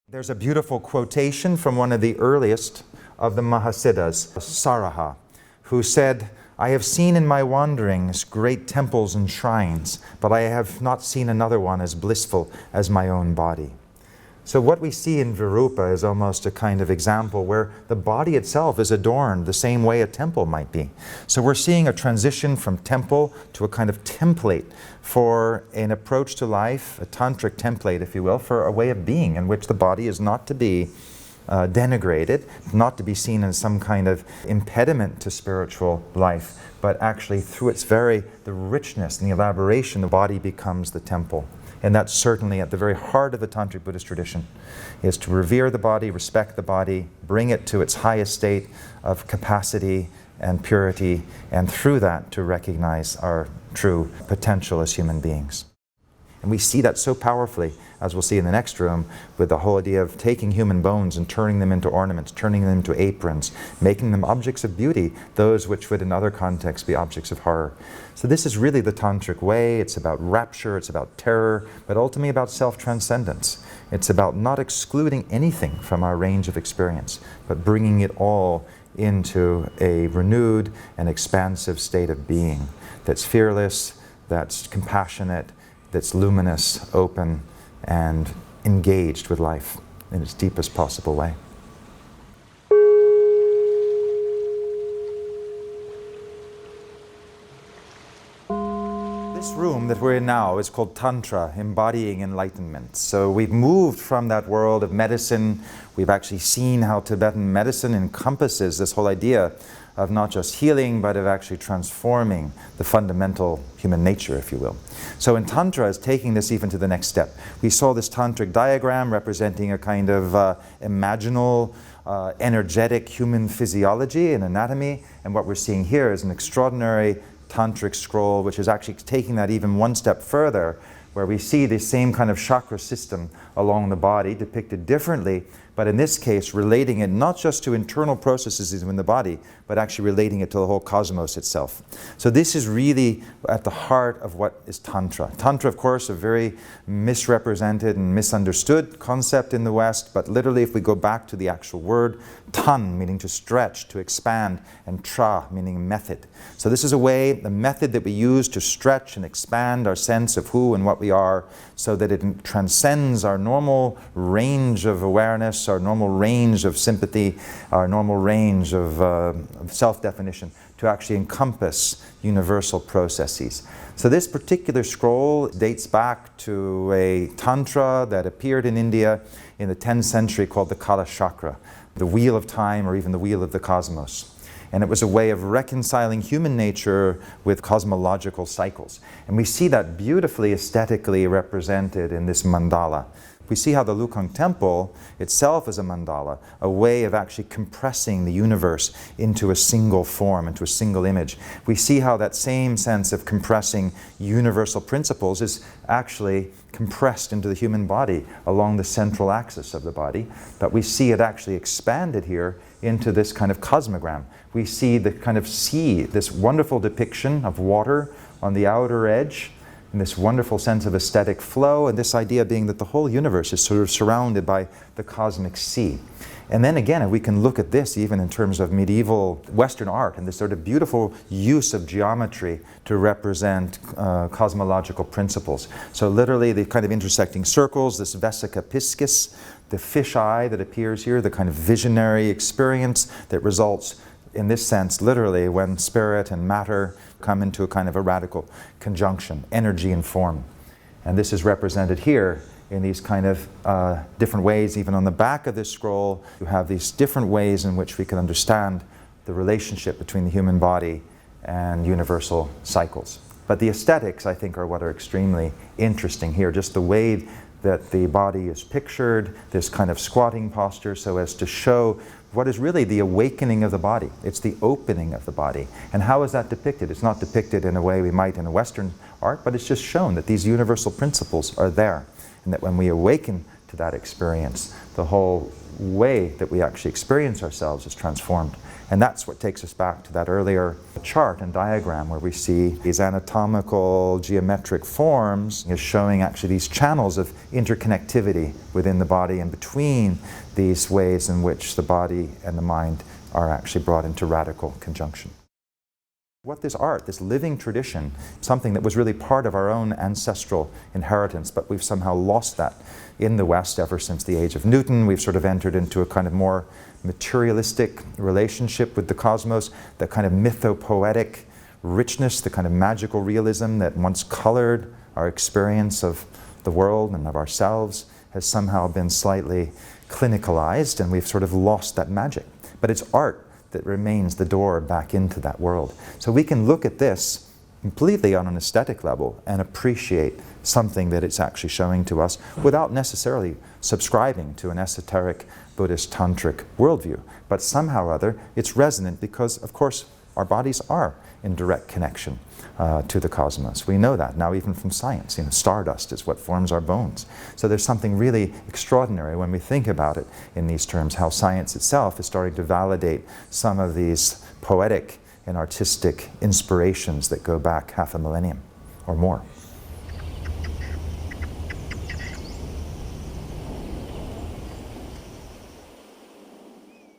There's a beautiful quotation from one of the earliest of the Mahasiddhas, Saraha, who said, "I have seen in my wanderings great temples and shrines, but I have not seen another one as blissful as my own body." So what we see in Virupa is almost a kind of example where the body itself is adorned the same way a temple might be. So we're seeing a transition from temple to a kind of template for an approach to life, a tantric template, if you will, for a way of being in which the body is not to be denigrated, not to be seen as some kind of impediment to spiritual life, but actually through the richness and the elaboration, the body becomes the temple. And that's certainly at the very heart of the Tantric Buddhist tradition, is to revere the body, respect the body, bring it to its highest state of capacity and purity, and through that to recognize our true potential as human beings. And we see that so powerfully, as we'll see in the next room, with the whole idea of taking human bones and turning them into ornaments, turning them into aprons, making them objects of beauty, those which would in other contexts be objects of horror. So this is really the tantric way. It's about rapture, it's about terror, but ultimately about self-transcendence. It's about not excluding anything from our range of experience, but bringing it all into a renewed and expansive state of being that's fearless, that's compassionate, that's luminous, open, and engaged with life in its deepest possible way. This room that we're in now is called Tantra, embodying enlightenment. So we've moved from that world of medicine. We've actually seen how Tibetan medicine encompasses this whole idea of not just healing, but of actually transforming the fundamental human nature, if you will. So in Tantra, is taking this even to the next step. We saw this tantric diagram representing a kind of imaginal, energetic human physiology and anatomy, and what we're seeing here is an extraordinary tantric scroll, which is actually taking that even one step further, where we see the same kind of chakra system along the body depicted differently, but in this case relating it not just to internal processes in the body, but actually relating it to the whole cosmos itself. So this is really at the heart of what is Tantra. Tantra, of course, a very misrepresented and misunderstood concept in the West, but literally if we go back to the actual word, tan meaning to stretch, to expand, and tra meaning method. So this is a way, a method that we use to stretch and expand our sense of who and what we are, so that it transcends our normal range of awareness, our normal range of sympathy, our normal range of self-definition, to actually encompass universal processes. So this particular scroll dates back to a tantra that appeared in India in the 10th century called the Kala Chakra, the wheel of time, or even the wheel of the cosmos. And it was a way of reconciling human nature with cosmological cycles. And we see that beautifully aesthetically represented in this mandala. We see how the Wellcome temple itself is a mandala, a way of actually compressing the universe into a single form, into a single image. We see how that same sense of compressing universal principles is actually compressed into the human body along the central axis of the body, but we see it actually expanded here into this kind of cosmogram. We see the kind of sea, this wonderful depiction of water on the outer edge, and this wonderful sense of aesthetic flow, and this idea being that the whole universe is sort of surrounded by the cosmic sea. And then again, if we can look at this even in terms of medieval Western art and this sort of beautiful use of geometry to represent cosmological principles. So literally the kind of intersecting circles, this vesica piscis, the fish eye that appears here, the kind of visionary experience that results in this sense, literally, when spirit and matter come into a kind of a radical conjunction, energy and form. And this is represented here in these kind of different ways. Even on the back of this scroll, you have these different ways in which we can understand the relationship between the human body and universal cycles. But the aesthetics, I think, are what are extremely interesting here. Just the way that the body is pictured, this kind of squatting posture, so as to show what is really the awakening of the body. It's the opening of the body. And how is that depicted? It's not depicted in a way we might in a Western art, but it's just shown that these universal principles are there, and that when we awaken to that experience, the whole way that we actually experience ourselves is transformed. And that's what takes us back to that earlier chart and diagram where we see these anatomical geometric forms is showing actually these channels of interconnectivity within the body and between these ways in which the body and the mind are actually brought into radical conjunction. What this art, this living tradition, something that was really part of our own ancestral inheritance, but we've somehow lost that in the West ever since the age of Newton. We've sort of entered into a kind of more materialistic relationship with the cosmos, that kind of mythopoetic richness, the kind of magical realism that once colored our experience of the world and of ourselves has somehow been slightly clinicalized, and we've sort of lost that magic. But it's art that remains the door back into that world. So we can look at this completely on an aesthetic level and appreciate something that it's actually showing to us without necessarily subscribing to an esoteric Buddhist tantric worldview. But somehow or other, it's resonant because, of course, our bodies are in direct connection to the cosmos. We know that now even from science. Stardust is what forms our bones. So there's something really extraordinary when we think about it in these terms, how science itself is starting to validate some of these poetic and artistic inspirations that go back half a millennium or more.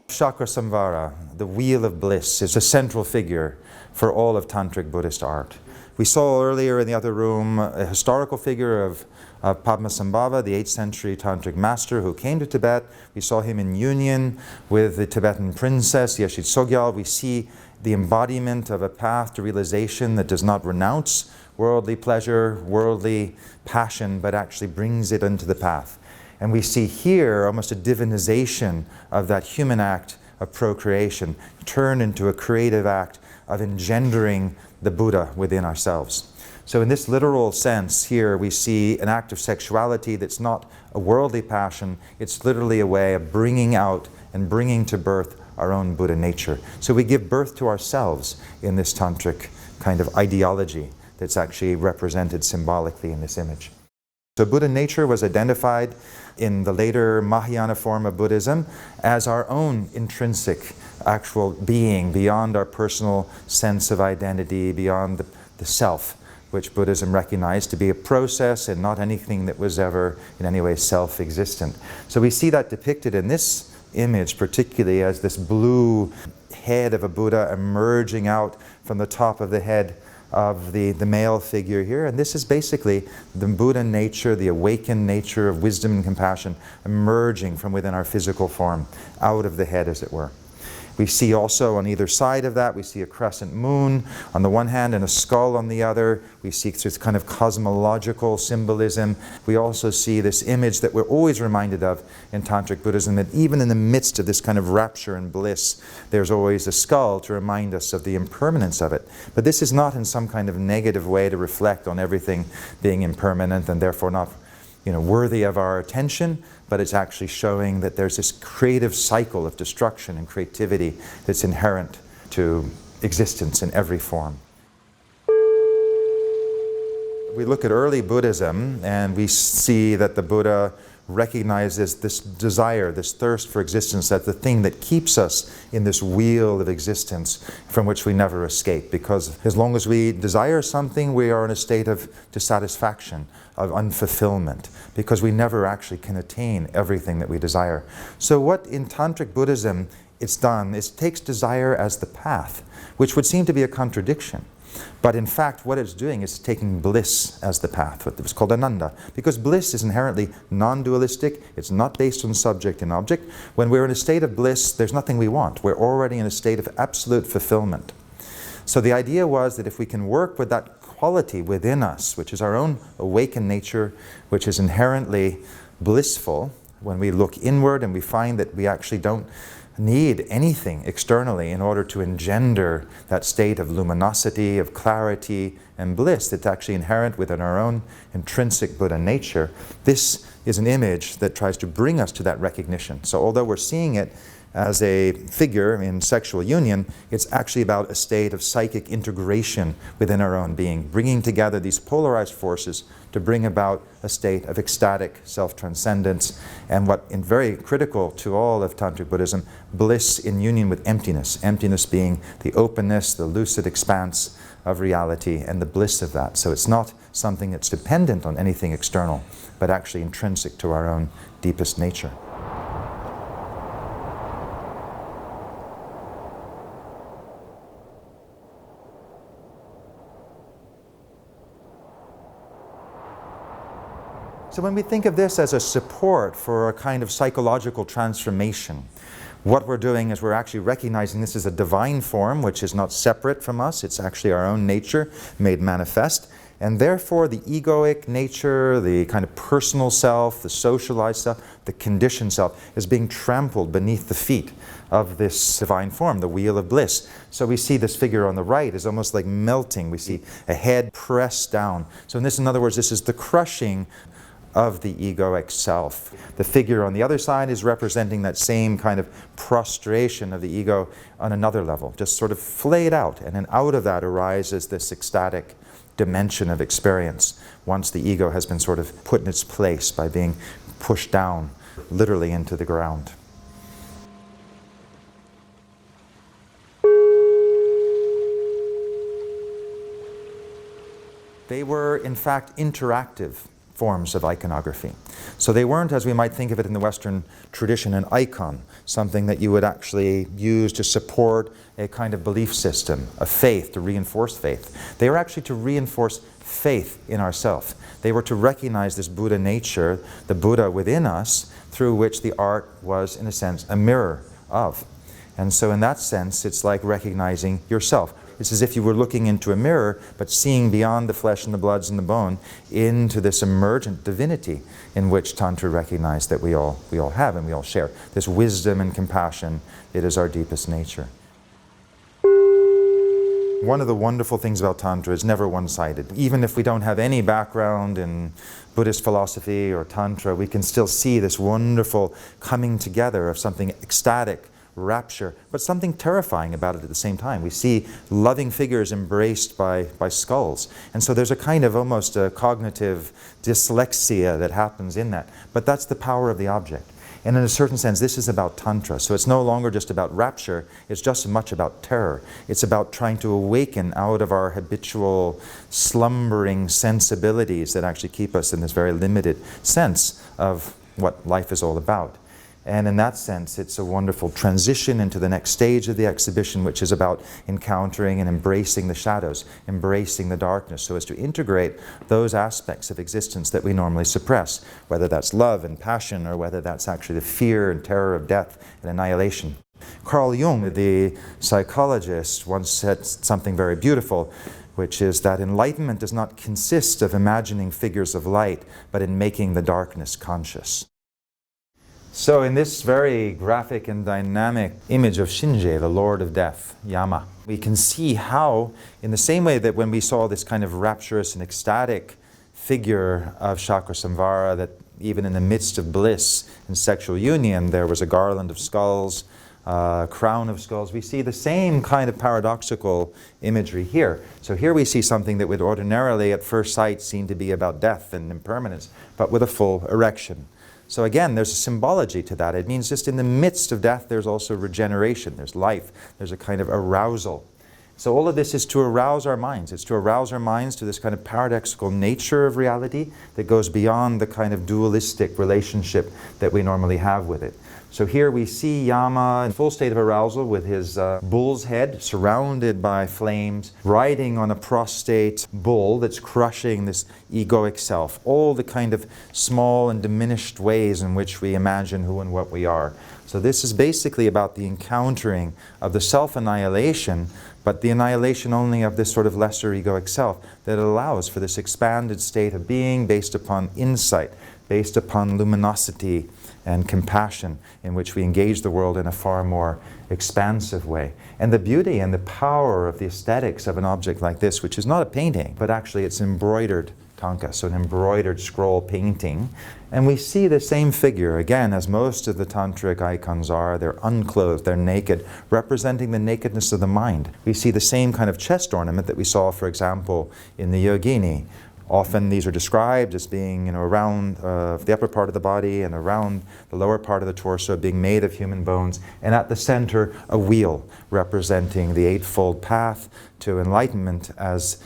Chakrasamvara, the wheel of bliss, is a central figure for all of Tantric Buddhist art. We saw earlier in the other room a historical figure of Padmasambhava, the 8th century Tantric master who came to Tibet. We saw him in union with the Tibetan princess, Yeshit Sogyal. We see the embodiment of a path to realization that does not renounce worldly pleasure, worldly passion, but actually brings it into the path. And we see here almost a divinization of that human act of procreation turned into a creative act of engendering the Buddha within ourselves. So in this literal sense here we see an act of sexuality that's not a worldly passion, it's literally a way of bringing out and bringing to birth our own Buddha nature. So we give birth to ourselves in this tantric kind of ideology that's actually represented symbolically in this image. So Buddha nature was identified in the later Mahayana form of Buddhism as our own intrinsic actual being, beyond our personal sense of identity, beyond the self, which Buddhism recognized to be a process and not anything that was ever in any way self-existent. So we see that depicted in this image particularly as this blue head of a Buddha emerging out from the top of the head of the male figure here. And this is basically the Buddha nature, the awakened nature of wisdom and compassion emerging from within our physical form, out of the head as it were. We see also on either side of that, we see a crescent moon on the one hand and a skull on the other. We see this kind of cosmological symbolism. We also see this image that we're always reminded of in Tantric Buddhism, that even in the midst of this kind of rapture and bliss, there's always a skull to remind us of the impermanence of it. But this is not in some kind of negative way to reflect on everything being impermanent and therefore not worthy of our attention, but it's actually showing that there's this creative cycle of destruction and creativity that's inherent to existence in every form. We look at early Buddhism and we see that the Buddha recognizes this desire, this thirst for existence, that's the thing that keeps us in this wheel of existence from which we never escape. Because as long as we desire something, we are in a state of dissatisfaction, of unfulfillment, because we never actually can attain everything that we desire. So what in Tantric Buddhism it's done is it takes desire as the path, which would seem to be a contradiction. But in fact, what it's doing is taking bliss as the path. It's called Ananda, because bliss is inherently non-dualistic. It's not based on subject and object. When we're in a state of bliss, there's nothing we want. We're already in a state of absolute fulfillment. So the idea was that if we can work with that quality within us, which is our own awakened nature, which is inherently blissful, when we look inward and we find that we actually don't need anything externally in order to engender that state of luminosity, of clarity and bliss that's actually inherent within our own intrinsic Buddha nature. This is an image that tries to bring us to that recognition. So although we're seeing it as a figure in sexual union, it's actually about a state of psychic integration within our own being, bringing together these polarized forces to bring about a state of ecstatic self-transcendence and what is very critical to all of Tantric Buddhism, bliss in union with emptiness. Emptiness being the openness, the lucid expanse of reality and the bliss of that. So it's not something that's dependent on anything external, but actually intrinsic to our own deepest nature. So when we think of this as a support for a kind of psychological transformation, what we're doing is we're actually recognizing this is a divine form which is not separate from us. It's actually our own nature made manifest. And therefore the egoic nature, the kind of personal self, the socialized self, the conditioned self is being trampled beneath the feet of this divine form, the wheel of bliss. So we see this figure on the right is almost like melting. We see a head pressed down. So in other words, this is the crushing of the egoic self. The figure on the other side is representing that same kind of prostration of the ego on another level, just sort of flayed out, and then out of that arises this ecstatic dimension of experience once the ego has been sort of put in its place by being pushed down literally into the ground. They were, in fact, interactive forms of iconography. So they weren't, as we might think of it in the Western tradition, an icon, something that you would actually use to support a kind of belief system, a faith, to reinforce faith. They were actually to reinforce faith in ourselves. They were to recognize this Buddha nature, the Buddha within us, through which the art was, in a sense, a mirror of. And so in that sense, it's like recognizing yourself. It's as if you were looking into a mirror, but seeing beyond the flesh and the bloods and the bone into this emergent divinity in which Tantra recognized that we all have and we all share. This wisdom and compassion, it is our deepest nature. One of the wonderful things about Tantra is never one-sided. Even if we don't have any background in Buddhist philosophy or Tantra, we can still see this wonderful coming together of something ecstatic, rapture, but something terrifying about it at the same time. We see loving figures embraced by skulls. And so there's a kind of almost a cognitive dyslexia that happens in that. But that's the power of the object. And in a certain sense, this is about Tantra. So it's no longer just about rapture, it's just as much about terror. It's about trying to awaken out of our habitual slumbering sensibilities that actually keep us in this very limited sense of what life is all about. And in that sense, it's a wonderful transition into the next stage of the exhibition, which is about encountering and embracing the shadows, embracing the darkness, so as to integrate those aspects of existence that we normally suppress, whether that's love and passion, or whether that's actually the fear and terror of death and annihilation. Carl Jung, the psychologist, once said something very beautiful, which is that enlightenment does not consist of imagining figures of light, but in making the darkness conscious. So in this very graphic and dynamic image of Shinje, the Lord of Death, Yama, we can see how, in the same way that when we saw this kind of rapturous and ecstatic figure of Chakrasamvara, that even in the midst of bliss and sexual union, there was a garland of skulls, a crown of skulls. We see the same kind of paradoxical imagery here. So here we see something that would ordinarily at first sight seem to be about death and impermanence, but with a full erection. So again, there's a symbology to that. It means just in the midst of death, there's also regeneration, there's life, there's a kind of arousal. So all of this is to arouse our minds. It's to arouse our minds to this kind of paradoxical nature of reality that goes beyond the kind of dualistic relationship that we normally have with it. So here we see Yama in full state of arousal with his bull's head surrounded by flames, riding on a prostrate bull that's crushing this egoic self. All the kind of small and diminished ways in which we imagine who and what we are. So this is basically about the encountering of the self-annihilation, but the annihilation only of this sort of lesser egoic self that allows for this expanded state of being based upon insight, based upon luminosity and compassion, in which we engage the world in a far more expansive way. And the beauty and the power of the aesthetics of an object like this, which is not a painting, but actually it's embroidered tanka, so an embroidered scroll painting. And we see the same figure, again, as most of the tantric icons are. They're unclothed, they're naked, representing the nakedness of the mind. We see the same kind of chest ornament that we saw, for example, in the yogini. Often these are described as being, around the upper part of the body and around the lower part of the torso, being made of human bones, and at the center a wheel representing the eightfold path to enlightenment as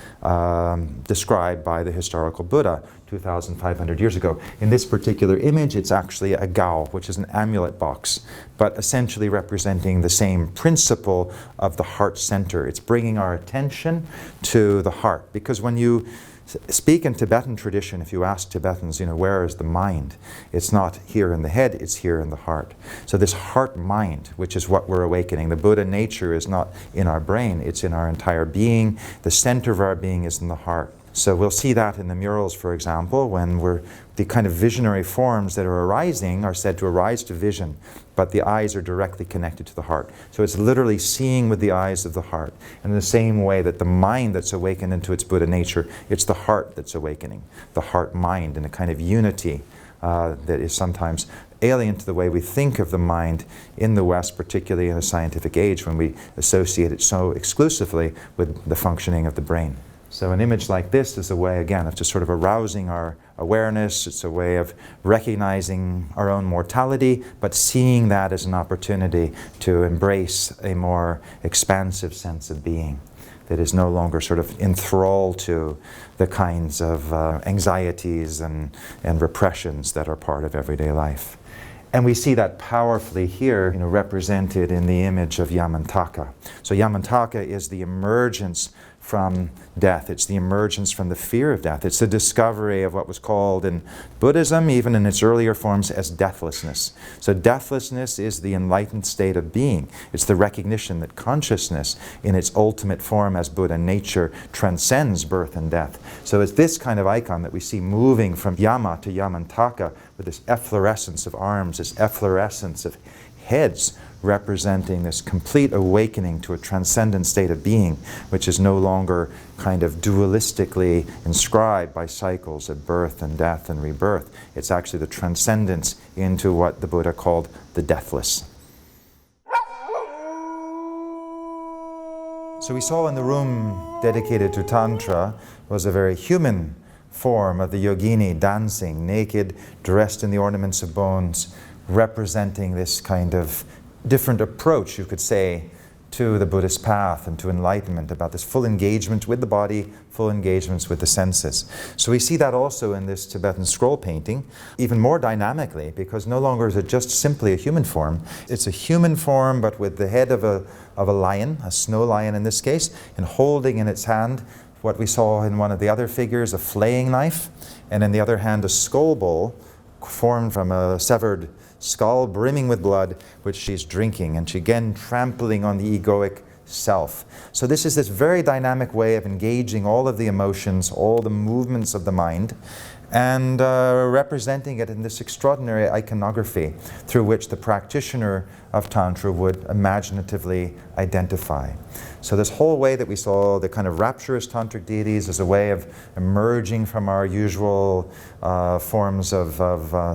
described by the historical Buddha 2,500 years ago. In this particular image, it's actually a gao, which is an amulet box, but essentially representing the same principle of the heart center. It's bringing our attention to the heart, because when you speak in Tibetan tradition, if you ask Tibetans, where is the mind? It's not here in the head, it's here in the heart. So this heart-mind, which is what we're awakening. The Buddha nature is not in our brain, it's in our entire being. The center of our being is in the heart. So we'll see that in the murals, for example, when we're the kind of visionary forms that are arising are said to arise to vision, but the eyes are directly connected to the heart. So it's literally seeing with the eyes of the heart. And in the same way that the mind that's awakened into its Buddha nature, it's the heart that's awakening, the heart-mind, in a kind of unity that is sometimes alien to the way we think of the mind in the West, particularly in the scientific age, when we associate it so exclusively with the functioning of the brain. So an image like this is a way, again, of just sort of arousing our awareness. It's a way of recognizing our own mortality, but seeing that as an opportunity to embrace a more expansive sense of being that is no longer sort of enthralled to the kinds of anxieties and repressions that are part of everyday life. And we see that powerfully here, represented in the image of Yamantaka. So Yamantaka is the emergence from death. It's the emergence from the fear of death. It's the discovery of what was called in Buddhism, even in its earlier forms, as deathlessness. So deathlessness is the enlightened state of being. It's the recognition that consciousness, in its ultimate form as Buddha nature, transcends birth and death. So it's this kind of icon that we see moving from Yama to Yamantaka, with this efflorescence of arms, this efflorescence of heads, representing this complete awakening to a transcendent state of being, which is no longer kind of dualistically inscribed by cycles of birth and death and rebirth. It's actually the transcendence into what the Buddha called the deathless. So we saw in the room dedicated to Tantra was a very human form of the yogini dancing, naked, dressed in the ornaments of bones, representing this kind of different approach, you could say, to the Buddhist path and to enlightenment, about this full engagement with the body, full engagements with the senses. So we see that also in this Tibetan scroll painting, even more dynamically, because no longer is it just simply a human form. It's a human form, but with the head of a lion, a snow lion in this case, and holding in its hand what we saw in one of the other figures, a flaying knife, and in the other hand a skull bowl formed from a severed skull brimming with blood, which she's drinking, and she again trampling on the egoic self. So this is this very dynamic way of engaging all of the emotions, all the movements of the mind, and representing it in this extraordinary iconography through which the practitioner of Tantra would imaginatively identify. So this whole way that we saw the kind of rapturous tantric deities as a way of emerging from our usual forms of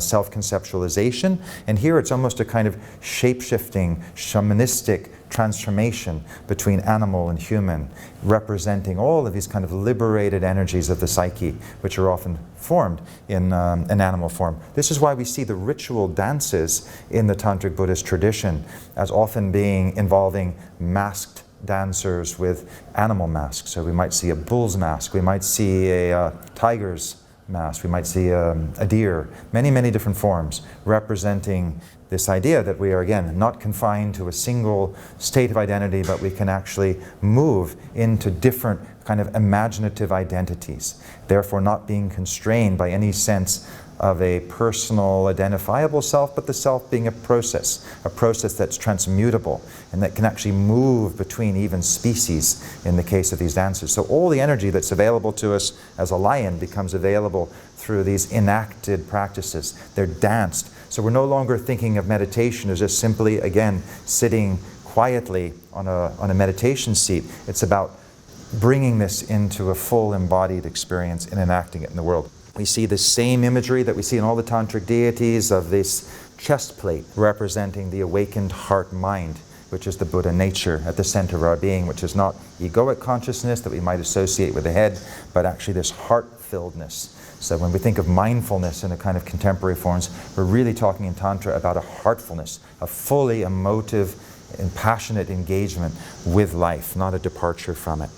self-conceptualization, and here it's almost a kind of shape-shifting, shamanistic transformation between animal and human, representing all of these kind of liberated energies of the psyche, which are often formed in an animal form. This is why we see the ritual dances in the Tantric Buddhist tradition as often being involving masked dancers with animal masks. So we might see a bull's mask, we might see a tiger's mask, we might see a deer, many, many different forms representing this idea that we are, again, not confined to a single state of identity, but we can actually move into different kind of imaginative identities, therefore not being constrained by any sense of a personal identifiable self, but the self being a process that's transmutable and that can actually move between even species in the case of these dances. So all the energy that's available to us as a lion becomes available through these enacted practices. They're danced. So we're no longer thinking of meditation as just simply, again, sitting quietly on a meditation seat. It's about bringing this into a full embodied experience and enacting it in the world. We see the same imagery that we see in all the tantric deities of this chest plate representing the awakened heart-mind, which is the Buddha nature at the center of our being, which is not egoic consciousness that we might associate with the head, but actually this heart-filledness. So when we think of mindfulness in a kind of contemporary forms, we're really talking in Tantra about a heartfulness, a fully emotive and passionate engagement with life, not a departure from it.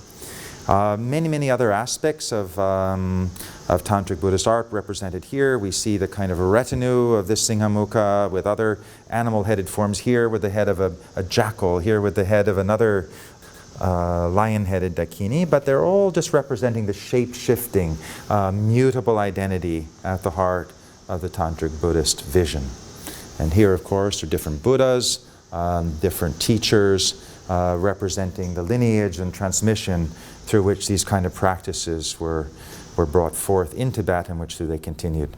Many, many other aspects of Tantric Buddhist art represented here. We see the kind of a retinue of this Singhamukha with other animal-headed forms, here with the head of a jackal, here with the head of another lion-headed dakini, but they're all just representing the shape-shifting, mutable identity at the heart of the Tantric Buddhist vision. And here, of course, are different Buddhas, different teachers, representing the lineage and transmission through which these kind of practices were brought forth in Tibet and which they continued.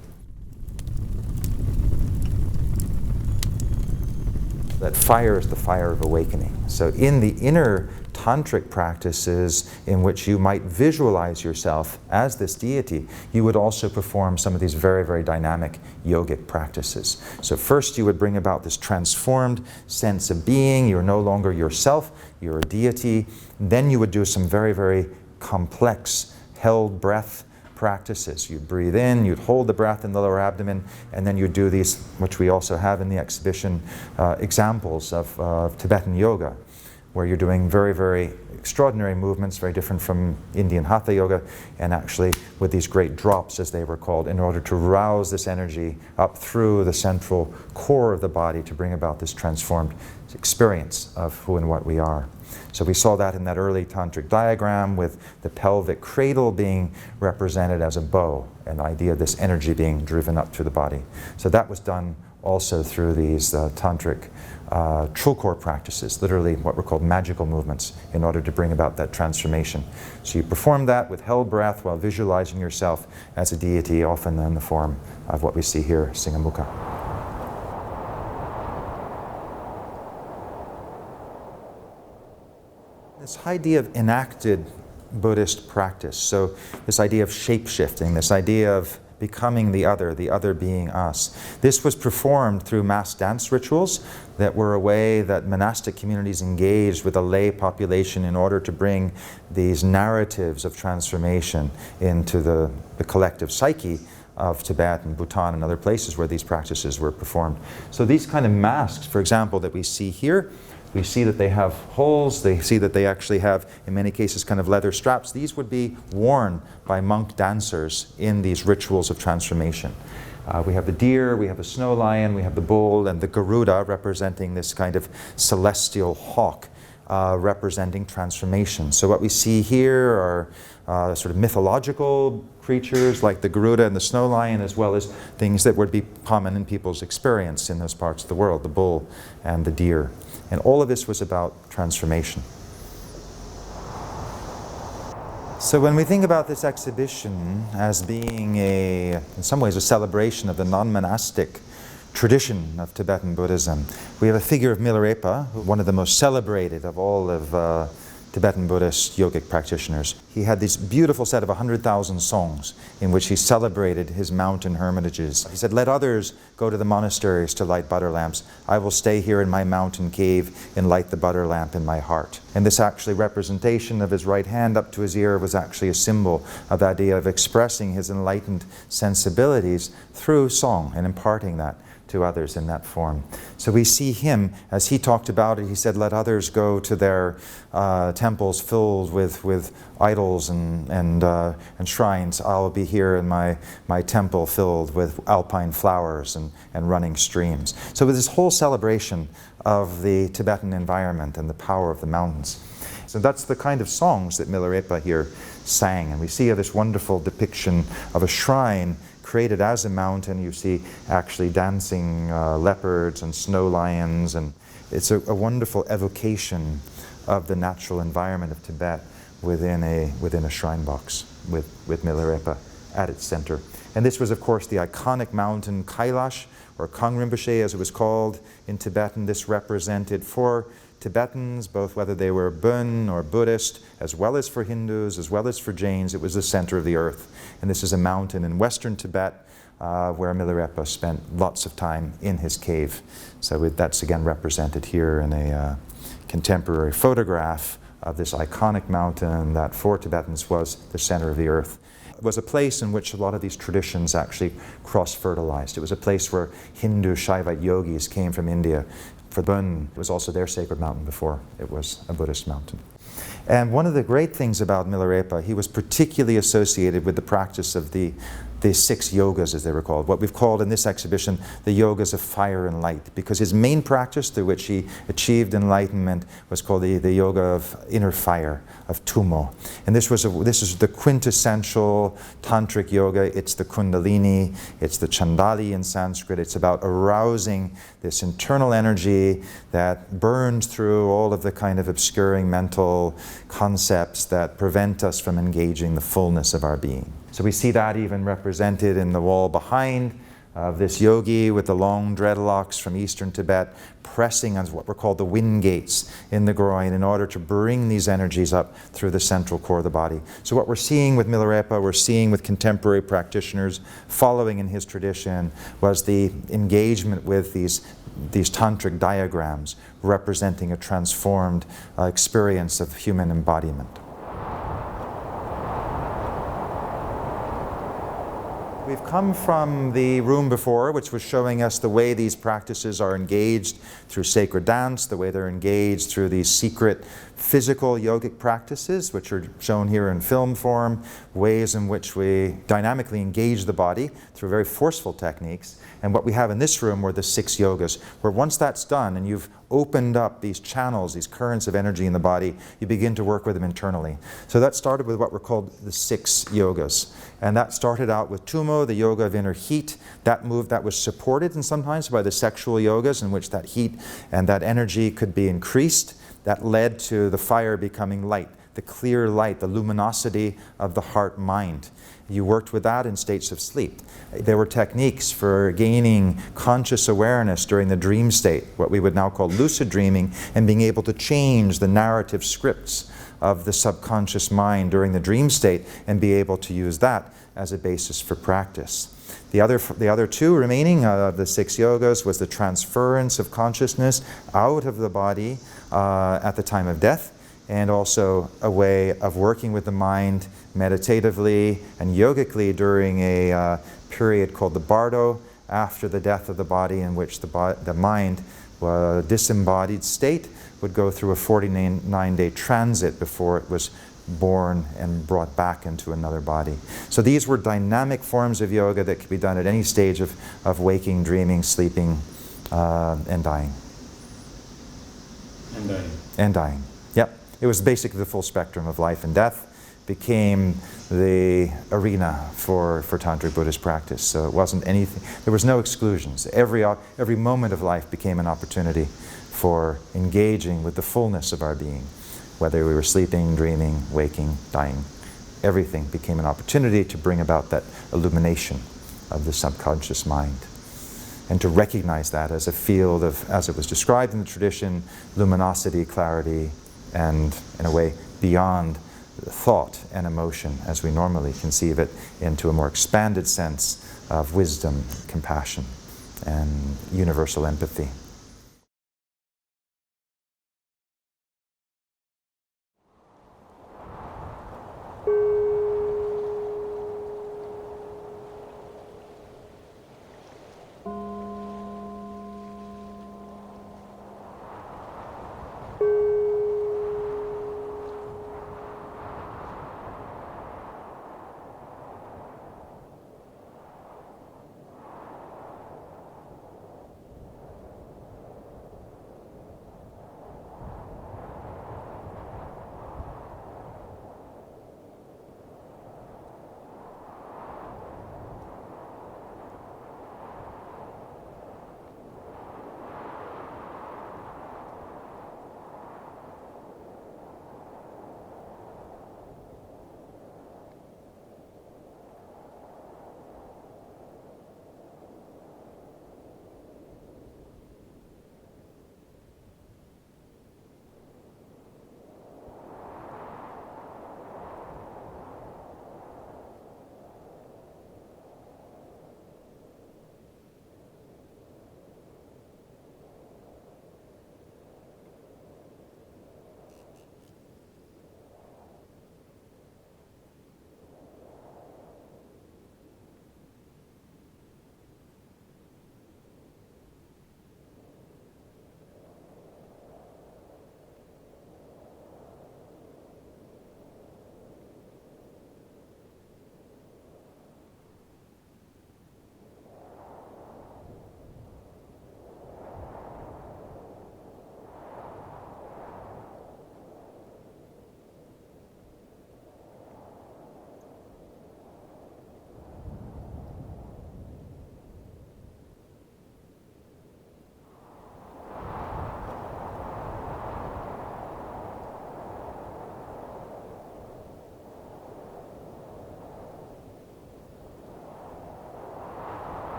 That fire is the fire of awakening. So in the inner tantric practices in which you might visualize yourself as this deity, you would also perform some of these very, very dynamic yogic practices. So first you would bring about this transformed sense of being. You're no longer yourself, you're a deity. Then you would do some very, very complex held breath practices. You'd breathe in, you'd hold the breath in the lower abdomen, and then you'd do these, which we also have in the exhibition, examples of Tibetan yoga, where you're doing very, very extraordinary movements, very different from Indian Hatha yoga, and actually with these great drops, as they were called, in order to rouse this energy up through the central core of the body to bring about this transformed experience of who and what we are. So we saw that in that early tantric diagram with the pelvic cradle being represented as a bow, an idea of this energy being driven up through the body. So that was done also through these tantric trulkor practices, literally what were called magical movements, in order to bring about that transformation. So you perform that with held breath while visualizing yourself as a deity, often in the form of what we see here, Singamukha. This idea of enacted Buddhist practice, so this idea of shape-shifting, this idea of becoming the other being us. This was performed through mass dance rituals that were a way that monastic communities engaged with a lay population in order to bring these narratives of transformation into the collective psyche of Tibet and Bhutan and other places where these practices were performed. So these kind of masks, for example, that we see here, we see that they have holes, they see that they actually have, in many cases, kind of leather straps. These would be worn by monk dancers in these rituals of transformation. We have the deer, we have the snow lion, we have the bull, and the Garuda representing this kind of celestial hawk representing transformation. So what we see here are sort of mythological creatures like the Garuda and the snow lion, as well as things that would be common in people's experience in those parts of the world, the bull and the deer. And all of this was about transformation. So when we think about this exhibition as being in some ways a celebration of the non-monastic tradition of Tibetan Buddhism, we have a figure of Milarepa, one of the most celebrated of all of Tibetan Buddhist yogic practitioners. He had this beautiful set of 100,000 songs in which he celebrated his mountain hermitages. He said, "Let others go to the monasteries to light butter lamps. I will stay here in my mountain cave and light the butter lamp in my heart." And this actually representation of his right hand up to his ear was actually a symbol of the idea of expressing his enlightened sensibilities through song and imparting that to others in that form. So we see him, as he talked about it, he said, "Let others go to their temples filled with idols and shrines. I'll be here in my temple filled with alpine flowers and running streams." So with this whole celebration of the Tibetan environment and the power of the mountains. So that's the kind of songs that Milarepa here sang. And we see this wonderful depiction of a shrine created as a mountain. You see actually dancing leopards and snow lions, and it's a wonderful evocation of the natural environment of Tibet within a shrine box with Milarepa at its center. And this was, of course, the iconic mountain Kailash, or Kang Rinpoche as it was called in Tibetan. This represented for Tibetans, both whether they were Bön or Buddhist, as well as for Hindus, as well as for Jains, it was the center of the earth. And this is a mountain in western Tibet where Milarepa spent lots of time in his cave. So that's again represented here in a contemporary photograph of this iconic mountain that for Tibetans was the center of the earth. It was a place in which a lot of these traditions actually cross-fertilized. It was a place where Hindu Shaivite yogis came from India. For Bön, it was also their sacred mountain before it was a Buddhist mountain. And one of the great things about Milarepa, he was particularly associated with the practice of the 6 yogas, as they were called, what we've called in this exhibition the yogas of fire and light, because his main practice through which he achieved enlightenment was called the yoga of inner fire, of Tummo. And this is the quintessential tantric yoga. It's the Kundalini, it's the Chandali in Sanskrit. It's about arousing this internal energy that burns through all of the kind of obscuring mental concepts that prevent us from engaging the fullness of our being. So we see that even represented in the wall behind of this yogi with the long dreadlocks from eastern Tibet pressing on what were called the wind gates in the groin in order to bring these energies up through the central core of the body. So what we're seeing with Milarepa, we're seeing with contemporary practitioners following in his tradition, was the engagement with these tantric diagrams representing a transformed experience of human embodiment. We've come from the room before, which was showing us the way these practices are engaged through sacred dance, the way they're engaged through these secret physical yogic practices, which are shown here in film form, ways in which we dynamically engage the body through very forceful techniques. And what we have in this room were the 6 yogas, where once that's done and you've opened up these channels, these currents of energy in the body, you begin to work with them internally. So that started with what were called the 6 yogas. And that started out with Tumo, the yoga of inner heat. That was supported and sometimes by the sexual yogas in which that heat and that energy could be increased. That led to the fire becoming light, the clear light, the luminosity of the heart-mind. You worked with that in states of sleep. There were techniques for gaining conscious awareness during the dream state, what we would now call lucid dreaming, and being able to change the narrative scripts of the subconscious mind during the dream state and be able to use that as a basis for practice. The other 2 remaining of the 6 yogas was the transference of consciousness out of the body at the time of death, and also a way of working with the mind meditatively and yogically during a period called the bardo, after the death of the body, in which the mind, disembodied state, would go through a 49-day transit before it was born and brought back into another body. So these were dynamic forms of yoga that could be done at any stage of waking, dreaming, sleeping, and dying. And dying. Yep. It was basically the full spectrum of life and death became the arena for Tantric Buddhist practice. So it wasn't anything, there was no exclusions. Every moment of life became an opportunity for engaging with the fullness of our being. Whether we were sleeping, dreaming, waking, dying, everything became an opportunity to bring about that illumination of the subconscious mind. And to recognize that as a field of, as it was described in the tradition, luminosity, clarity, and in a way beyond thought and emotion as we normally conceive it, into a more expanded sense of wisdom, compassion, and universal empathy.